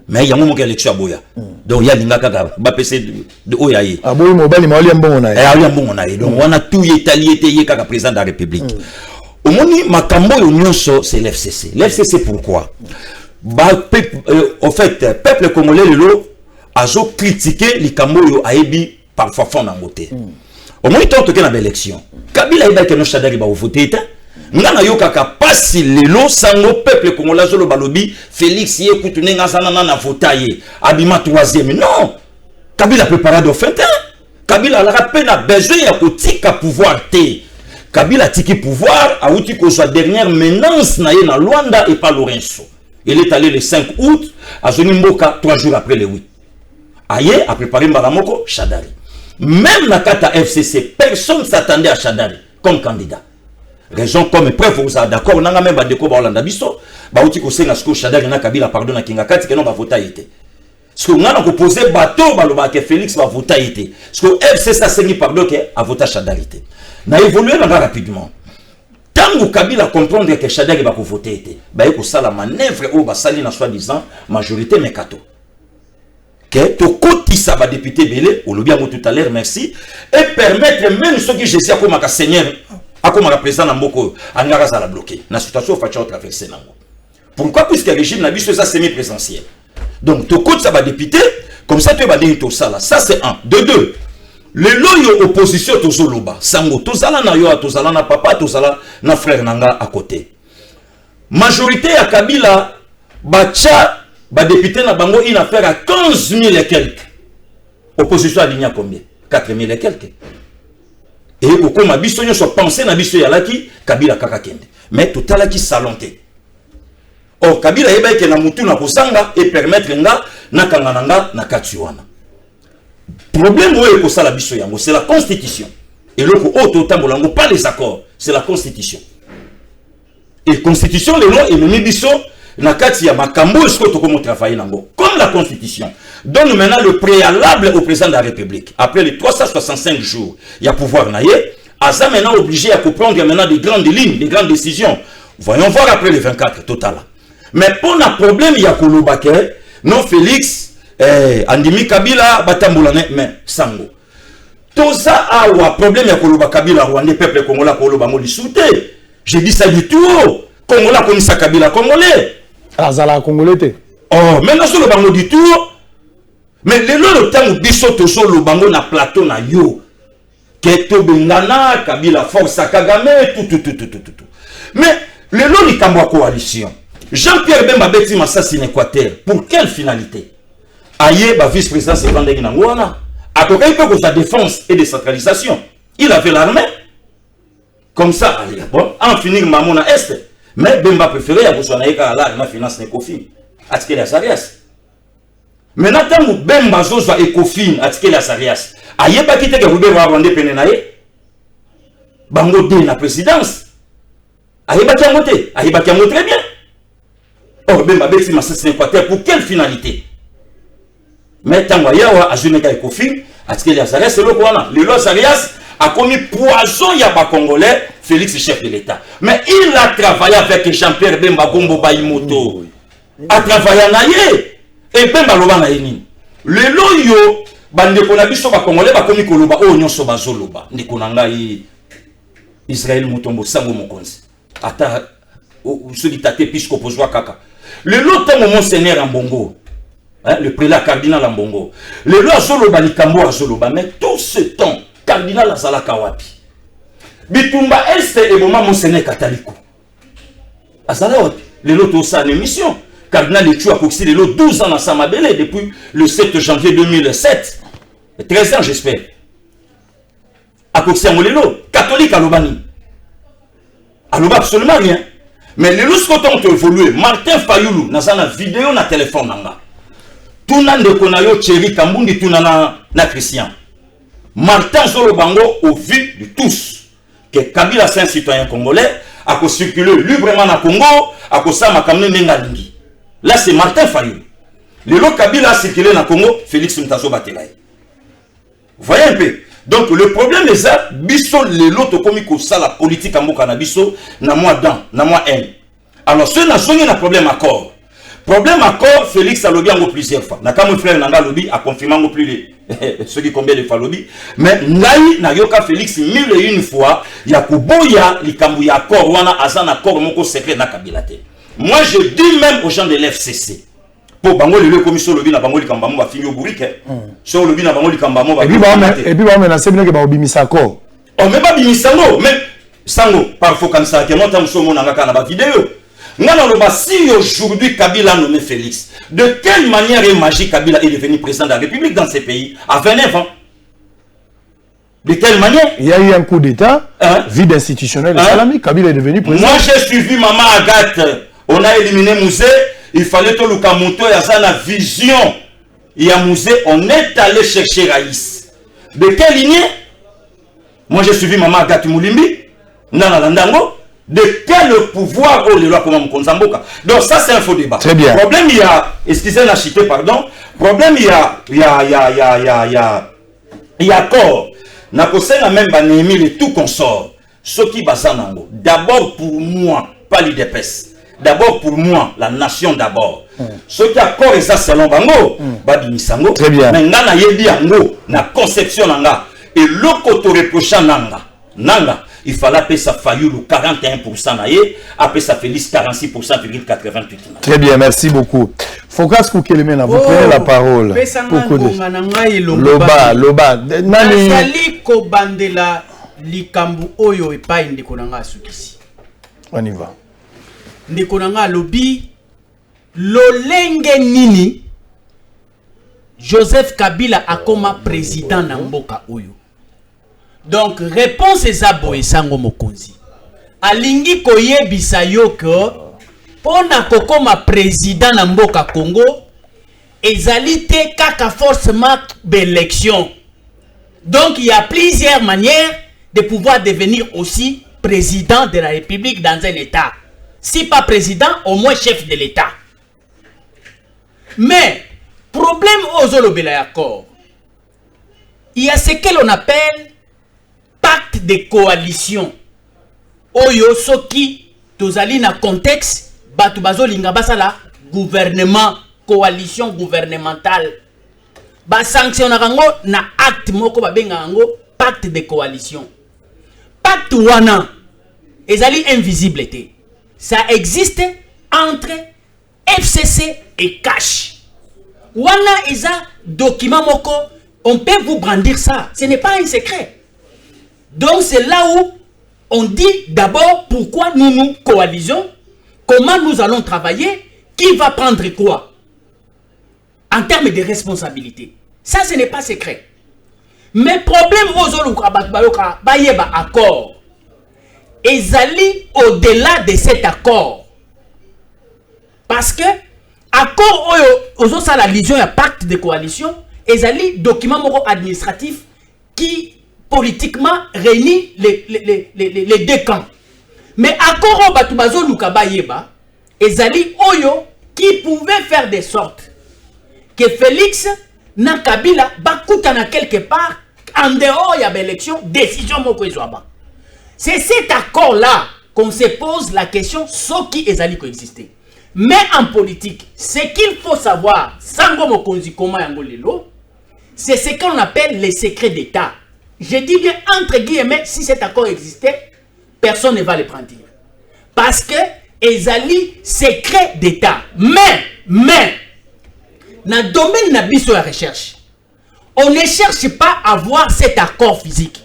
Mais yango mo élection boya. Donc ya lingaka ba PC de oyaye. Aboyi mobali ma oli mbongo na ye. Ali mbongo na ye. Donc on a tout étalé kaka président de la République. Au moni makambo yonyoso c'est l'FCC. L'FCC pourquoi? En fait, peuple congolais lelo azo critiquer les kambo yo aebi parfois fond en beauté. Au moni tant que na élection. Kabila eba que no Shadari ba voter eta. Ngana yo kaka pasi lelo sango peuple congolais zo lo balobi Félix ye kutune ngazana na votaye abima 3e. Non. Kabila préparé de fin. Kabila a peine besoin ya kotika pouvoir té. Kabila tiki pouvoir a outi ko soit dernière menace na ye na Luanda et pas Lorenzo. Il est allé le 5 août à Zonimboka 3 jours après le 8. Aye a préparé Mbaramoko Shadari. Même la carte FCC, personne ne s'attendait à Shadari comme candidat. Raison comme preuve, vous êtes d'accord, on a même pas de quoi Hollanda Bisso, bah outi ko senga sko Shadari na Kabila pardon na Kinga Kati que non va voter été. Ce qu'on a posé bateau baloba que Félix va voter été. Ce que FCC a sengi pardon que a voté Shadari été. Na évolué rapidement. Tant que Kabila comprendre que Shadari va voter, bah il faut ça la manœuvre où va salir na soi-disant majorité mekato. Que to koti ça va député belé, on le bien tout à l'heure merci et permettre même ceux qui je sais comme un seigneur, comme un président na mboko angara ça la bloquer. Na situation facha traverser nango. Pourquoi puisque le régime n'a vu ça semi-présidentiel. Donc to koti ça va député comme ça tu vas dire tout ça là. Ça c'est un. De deux. Le loyo opposition tozoloba sango tozala na yo tozala na papa tozala na frère nanga à côté. Majorité à Kabila bacha ba député na bango une affaire à 15 000 et quelques. Opposition alignée à combien? 4 000 et quelques. Et pourquoi ma biso nyo so penser na biso yalaki Kabila kaka kende. Mais tout à la qui salonté. Or Kabila yeba ke na mutu na kosanga et permettre nga na kangananga na katiwana. Problème où est la biso yango, c'est la constitution. Et le auto tambolango pas les accords, c'est la constitution. Et constitution les lois et le biso na kati ya makambo est-ce que to comment travailler nango comme la constitution donne maintenant le préalable au président de la République. Après les 365 jours, il y a pouvoir naïe, Aza maintenant obligé à comprendre maintenant des grandes lignes, des grandes décisions. Voyons voir après les 24 total. Mais pour le problème il y a Kolobake, non Félix Andimi Kabila batambulane mais sango. Tout ça a un problème ya Koloba Kabila Rwandais peuple congolais Koloba moli souté. J'ai dit ça du tout. Congolais comme ça Kabila congolais. Azala congolais. Oh, maintenant sur le bango du tout. Mais le temps où biso to so le bango na plateau na yo. Keto bengana Kabila force Kagame tout. Mais le lot ni kamwa coalition. Jean-Pierre Bemba Beti m'assassine Équateur. Pour quelle finalité? Aïe, vice-président c'est Vandegi Nangouana. À côté, il peut que sa défense et décentralisation. Il avait l'armée. Comme ça, allez, bon, en finir Mamona Est. Mais Bemba préféré à Boussoanaïka, là, la finance Nekofin. Atike la Sarias. Maintenant, tant Bemba Zozo Ekofin, Atike la Sarias. Aïe, pas quitter que Roubert va rendre Penenaï. Bango de la présidence. Aïe, pas qui voté. Aïe, pas qui très bien. Or, Bemba Beti m'assassine Équateur. Pour quelle finalité? Mais tant que yawa azuneka ekofi atike les Azarias c'est le quoi les Azarias a commis poison yaba congolais Félix chef de l'État mais il a travaillé avec Jean-Pierre Bemba Gombo Baïmoto a travaillé naie et Bemba loba na yeni le loyo bande ko na biso ba congolais ba commis koloba o nyonso bazoloba ndiko nanga yi Israël Mutombo sango mokonzi ata ce dictateur puisqu'on pozwa kaka le lot moment seigneur en bongo. Hein, le prélat cardinal Ambongo. Le loi Zoloba Likambo à Zoloba, mais tout ce temps, cardinal Azala Kawapi. Bitumba Est et moment Monseigneur Kataliko. Azala Wapi. Le lot aussi en émission. Cardinal Etu a coxé le lot 12 ans à Samabele depuis le 7 janvier 2007. 13 ans j'espère. A coxé en Molelo. Catholique à Lobani. À Loba absolument rien. Mais les lots ont évolué. Martin Fayoulou, dans une vidéo, na téléphone nanga. Tuna ndekonayo Thierry Kambundi tuna na Christian. Martin Zolobango au vu de tous que Kabila c'est un citoyen congolais a circuler librement na Congo a ça makamne nengalingi. Là c'est Martin Fayou. Le lot Kabila a circulé na Congo Félix Mtazo Batelay. Voyez un peu. Donc le problème est ça biso le lot komi ko ça la politique en boka na biso na moi dans na moi haine. Alors ce n'a pas un problème accord. Problème accord, Félix a lobby en plusieurs fois. N'a mon frère Nanga lobby a confirmé en plus ceux qui combien de fois lobby. Mais Ngai na yoka Félix 1001 fois ya kuboya likambu ya accord wana azan accord moko secret na Kabila te. Moi je dis même aux gens de l'FCC pour bango le commission lobby na bango likamba mo ba finyo burike. So lobby na bango likamba mo ba. Et puis ba menacer bien que ba obimisa accord. On même pas bimisango même sango parfois comme ça que moi tam so mo na ngaka na ba vidéo. Si aujourd'hui Kabila a nommé Félix, de quelle manière est magique Kabila est devenu président de la République dans ces pays à 29 ans? De quelle manière? Il y a eu un coup d'État, vide institutionnel, Kabila est devenu président. Moi j'ai suivi Maman Agathe, on a éliminé Mouzé, il fallait que Lukamoto ait la vision. Il y a Mouzé, on est allé chercher Raïs. De quelle lignée? Moi j'ai suivi Maman Agathe Moulimbi, Nanalandango. De quel pouvoir oh les lois comme Konzamboka. Donc ça c'est un faux débat. Très bien. Problème il y a, excusez la cité pardon. Problème il y a accord. Na kosenga même banemi le tout consort. Ce qui basanango. D'abord pour moi, pas l'IDPS. D'abord pour moi, la nation d'abord. Ce qui accord et ça selon bango, badimisango. Très bien. Mais ngana yebi ango na conception nanga et le koto reprochant nanga. Il fallait appeler ça Fayoulou 41% naïe, appeler ça Félix 46,88%. Très bien, merci beaucoup. Focus Koukelemena, vous prenez la parole. Loba. Nazali ko bandela likambu oyo epai ndeko nanga sukisi. On y va. Ndeko nanga lobi lolenge nini Joseph Kabila akoma président na mboka oyo. Donc, réponse est à boye sango mokonzi. Alingi koyebisa yoko, pona kokoma président na mboka Congo, ezalité kaka forcément d'élection. Donc, il y a plusieurs manières de pouvoir devenir aussi président de la République dans un État. Si pas président, au moins chef de l'État. Mais, problème aux accords. Il y a ce que l'on appelle pacte de coalition. Oyo soki tozali na contexte batu bazolinga basala gouvernement, coalition gouvernementale. Ba sanctionnera ngo na acte moko babenga ngo pacte de coalition. Pacte wana ezali invisible te. Ça existe entre FCC et Cash. Wana eza document moko, on peut vous brandir ça. Ce n'est pas un secret. Donc c'est là où on dit d'abord pourquoi nous coalisons, comment nous allons travailler, qui va prendre quoi en termes de responsabilité. Ça ce n'est pas secret. Mais problème aux accord. Ezali au-delà de cet accord. Parce que accord aux la liaison et pacte de coalition, ezali document administratif qui politiquement réunit les deux camps. Mais accord au Batubazo Lukabayeba, ezali oyo qui pouvait faire de sorte que Félix na Kabila bakutana quelque part en dehors de l'élection, décision moko ezwaba. C'est cet accord-là qu'on se pose la question ce qui ezali coexister. Mais en politique, ce qu'il faut savoir, sango mokonzi koma yango lelo, c'est ce qu'on appelle les secrets d'État. Je dis bien entre guillemets, si cet accord existait, personne ne va le prendre. Parce que ezali secret d'État. Mais, dans le domaine de la recherche, on ne cherche pas à voir cet accord physique.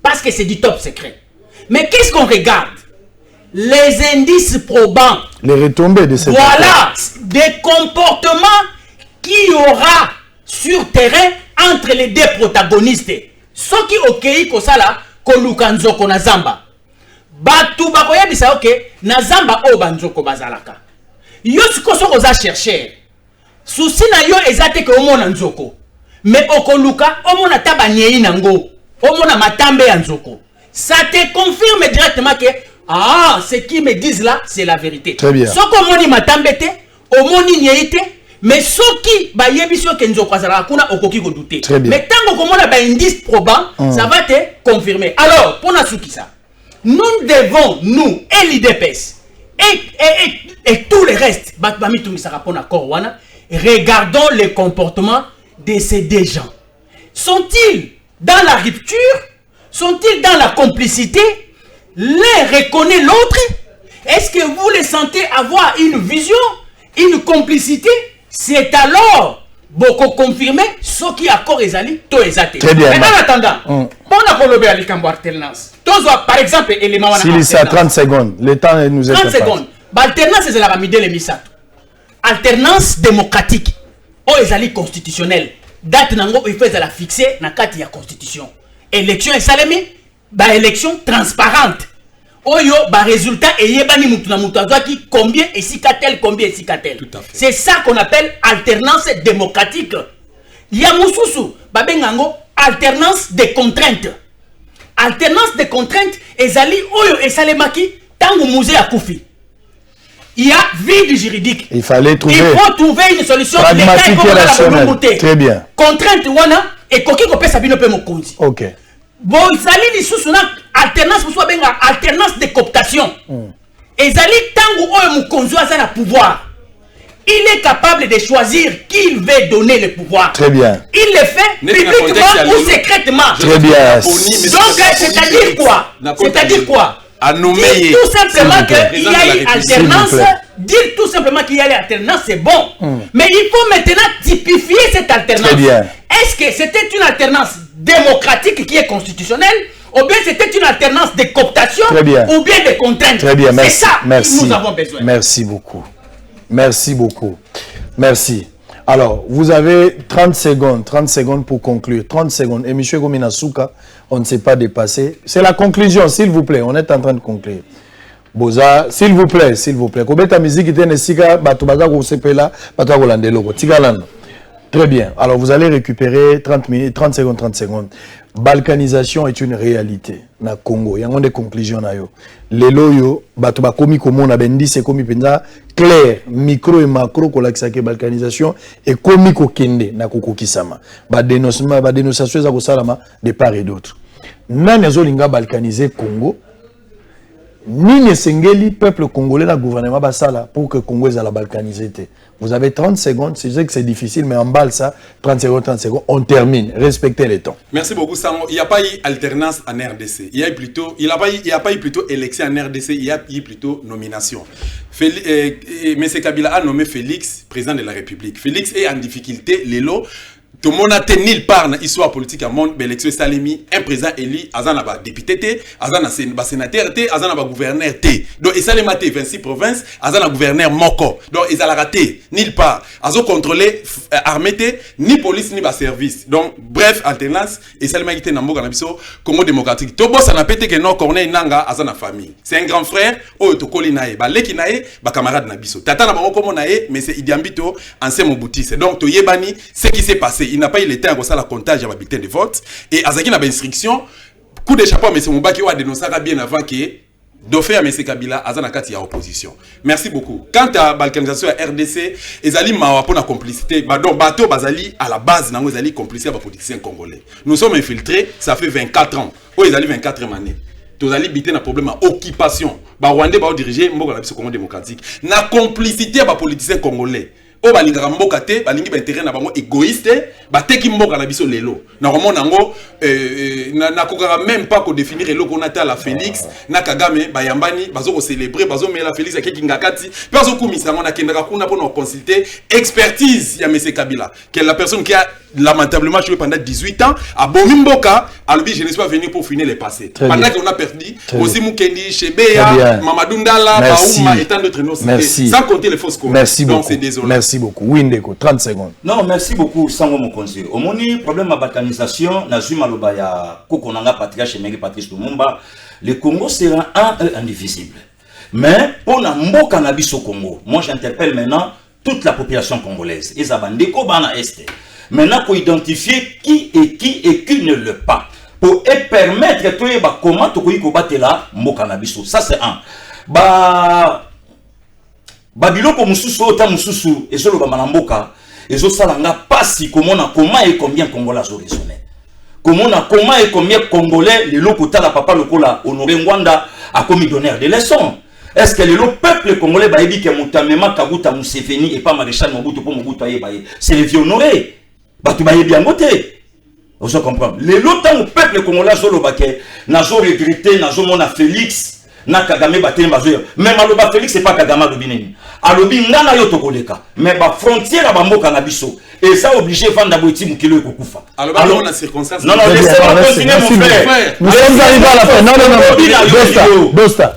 Parce que c'est du top secret. Mais qu'est-ce qu'on regarde? Les indices probants. Les retombées de cet accord. Voilà, des comportements qu'il y aura sur terrain entre les deux protagonistes. Ce qui ok ko sala ko lukanzoko na zamba. Batu bakoya bisa ok na zamba o banzoko bazalaka. Yo siko soko za chercher. Souci na yo ezate ke omona nzoko. Mais okoluka omona tabanyei nango. Omona matambe ya nzoko. Ça te confirme directement que ce qu'ils me disent là, c'est la vérité. Très bien. Ce qu'on moni matambete, omoni nyeite, mais ce qui ba yebisio kenzo kwazala kuna okoki ko douter. Mais tant qu'on a ba indice probant, ça va te confirmer. Alors, pour na suki ça. Nous devons, nous, et l'IDPS, Et tout le reste, regardons le comportement de ces deux gens. Sont-ils dans la rupture? Sont-ils dans la complicité? L'un reconnaît l'autre? Est-ce que vous les sentez avoir une vision, une complicité? C'est alors beaucoup confirmé ce qui accord Ezali, to Ezate. Très bien. Mais en attendant, alternance. Par exemple, élément s'il est à 30 secondes, le temps nous est 30 secondes. Alternance, c'est la ramide le misato. Alternance démocratique. O Ezali constitutionnelle. Date nango il faut la fixer na kati ya constitution. Élection esalemi, ba élection transparente. Oyo ba résultat et yebani mutu na mutu azwaki combien et si tel combien et si tel. C'est ça qu'on appelle alternance démocratique. Ya mususu ba bengango alternance des contraintes. Alternance des contraintes ezali oyo esalemaki tango musée a koufi. Il y a vide juridique. Il faut trouver une solution pragmatique et rationnelle. Très bien. Contrainte wana et koki ko pesa bino pe mokonzi. OK. Bon, Zali li susuna alternance pour soit benga alternance de cooptation. Et Zali tango oyo mokonzi aza na pouvoir. Il est capable de choisir qui il veut donner le pouvoir. Très bien. Il le fait publiquement ou secrètement. Très bien. Donc c'est-à-dire quoi? C'est-à-dire quoi? Dire tout simplement qu'il y a une alternance, dire tout simplement qu'il y a une alternance, c'est bon. Mais il faut maintenant typifier cette alternance. Est-ce que c'était une alternance démocratique qui est constitutionnelle, ou bien c'était une alternance de cooptation, ou bien de contraintes? Très bien, merci. C'est ça que nous avons besoin. Merci beaucoup. Merci beaucoup. Merci. Alors, vous avez 30 secondes pour conclure. 30 secondes. Et M. Gominasuka, on ne s'est pas dépassé. C'est la conclusion, s'il vous plaît. On est en train de conclure. Boza, s'il vous plaît. Kobeta musique était nesika, batubaga ko sepela, batubaga landelo, tigalano. Très bien. Alors, vous allez récupérer 30 secondes. Balkanisation est une réalité na Congo. Il y a des conclusions na yo. Les loyo, batuba komi komo na bendi c'est komi penza clair, micro et macro ko lakisa ke balkanisation et komi ko kende na kokokisama. Ba dénonciation za ko salama de part et d'autre. Nani zolinga balkaniser Congo? Ni sengeli peuple congolais na gouvernement basala pour que Congo soit balkanisé. Vous avez 30 secondes, je sais que c'est difficile, mais en balle ça, 30 secondes, on termine. Respectez les temps. Merci beaucoup, Sango. Il n'y a pas eu alternance en RDC. Il n'y a pas eu plutôt élection en RDC, il y a eu plutôt nomination. M. Kabila a nommé Félix président de la République. Félix est en difficulté, Lélo. Tout le monde a tenu nulle part dans l'histoire politique à monde, l'élection Salemi, un président élu, Azana ba député, Azana ba sénateur, Azana ba gouverneur. Donc, il s'est maté 26 provinces, Azana gouverneur Moko. Donc, ils ont raté nulle part. Azo contrôlé armée, ni police, ni ba service. Donc, bref, alternance, et Salema qui était dans le Congo démocratique. Tobo, ça n'a pété que non, Corneille Nanga, Azana famille. C'est un grand frère, oh, Tokoli Nae, ba Leki Nae, ba camarade Nabiso. Tata na bango comme Nae, mais c'est Idiambito, ancien Mobutis. Donc, Toyebani, ce qui s'est passé. Il n'a pas eu le temps à la comptage à bulletin de vote. Et Azaki n'a pas d'instruction. Coup de chapeau à M. Moubaki a dénoncé bien avant que Dauphin à M. Kabila Azanakati à opposition. Merci beaucoup. Quant à la balkanisation à RDC, Ezali Mawa pour la complicité. Donc, Bato Bazali à la base, nous Ezali complicité avec les politiciens congolais. Nous sommes infiltrés, ça fait 24 ans. Oh, Ezali 24 années. Tous allez biter un problème d'occupation. Rwandais va diriger le Congo démocratique. Na complicité avec les politiciens congolais. O balingaka mboka te balingi ba intérêt na bango égoïste ba teki mboka na biso lelo na komona ngo na kokaka même pas ko définir eloko na ta la Félix na Kagame ba yambani bazo ko célébrer bazo mela Félix akeki ngakati bazo kumisa ngo na kendaka kuna pour nous consulter expertise ya M. Kabila qui est la personne qui a lamentablement joué pendant 18 ans à Bomimboka alobi je ne suis pas venu pour finir le passé pendant qu'on a perdu aussi Mukendi Chebeya Mamadou Ndala Baouma et tant d'autres noms sans compter les fausses communes donc c'est désolé. Merci beaucoup. Windeko, 30 secondes. Non, merci beaucoup, Sango Mokonzi. Au moni, problème de balkanisation, Nazuma Lobaya, Kokonanga, Patrice Chemege, Patrice Lumumba, le Congo sera un et indivisible. Mais pour la Mboka Nabis au Congo, moi j'interpelle maintenant toute la population congolaise. Ils abandonnent Bana Est. Maintenant, pour identifier qui ne le pas. Pour permettre que comment tu peux combattre la Mboka Nabiso. Ça c'est un. Babiloko mususu ota mususu ezolo ba malamboka ezo salanga pasi komona comment et combien congolais zo raisonner komona comment et combien congolais le lokota la papa lokola honoré Ngwanda a commis donner des leçons Est-ce que le peuple congolais va dire que Moutamema Kabuta Museveni et pas Maréchal Mobutu pour Mobutu Ayebaye? C'est les vieux honorés. Batu Baye bien voté. Vous comprenez? Le longtemps au peuple congolais Zolo Baké, Nazo regretté, Nazo Mona Félix, Na Kagame Baté Bazoya. Même Aloba Félix, c'est pas Kagame Alobineni. Alobi Nana Yoto Koleka. Mais la frontière à Bamboka Nabiso. Et ça obligé Vanda Boiti Moukilo et Kokufa. Alors, la circonstance. Non, laissez-moi continuer, mon frère. Nous sommes arrivés à la fin. Non. Dosta.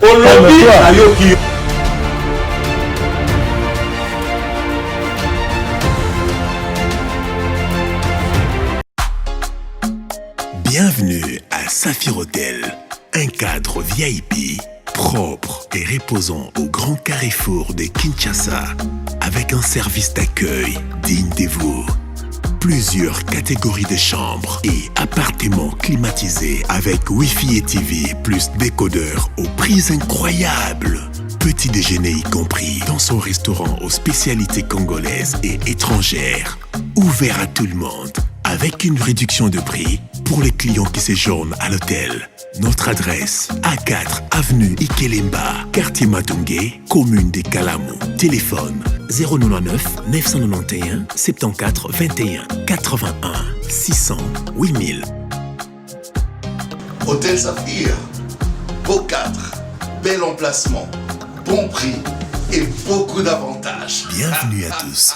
Bienvenue à Saphir Hotel, un cadre VIP, propre et reposant au grand carrefour de Kinshasa, avec un service d'accueil digne de vous. Plusieurs catégories de chambres et appartements climatisés avec Wi-Fi et TV plus décodeur aux prix incroyables. Petit déjeuner y compris dans son restaurant aux spécialités congolaises et étrangères. Ouvert à tout le monde avec une réduction de prix pour les clients qui séjournent à l'hôtel. Notre adresse, A4 avenue Ikelemba, quartier Matungé, commune des Kalamou. Téléphone 099 991 74 21 81 600 8000. Hôtel Saphir, beau cadre, bel emplacement, bon prix et beaucoup d'avantages. Bienvenue à tous.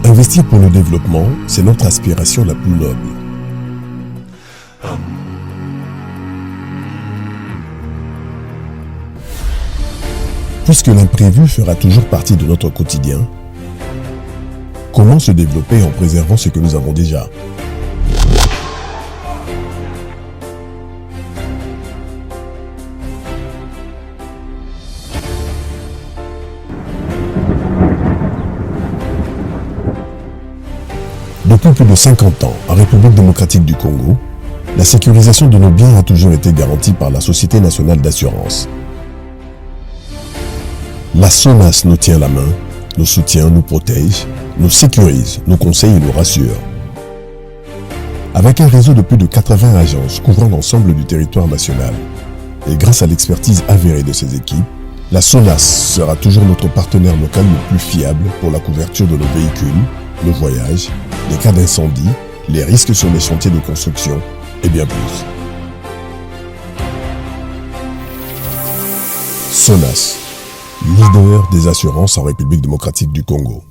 Investir pour le développement, c'est notre aspiration la plus noble. Puisque l'imprévu fera toujours partie de notre quotidien, comment se développer en préservant ce que nous avons déjà? Depuis plus de 50 ans, en République démocratique du Congo, la sécurisation de nos biens a toujours été garantie par la Société nationale d'assurance. La SONAS nous tient la main, nous soutient, nous protège, nous sécurise, nous conseille et nous rassure. Avec un réseau de plus de 80 agences couvrant l'ensemble du territoire national, et grâce à l'expertise avérée de ses équipes, la SONAS sera toujours notre partenaire local le plus fiable pour la couverture de nos véhicules, le voyage, les cas d'incendie, les risques sur les chantiers de construction et bien plus. SONAS, leader des assurances en République démocratique du Congo.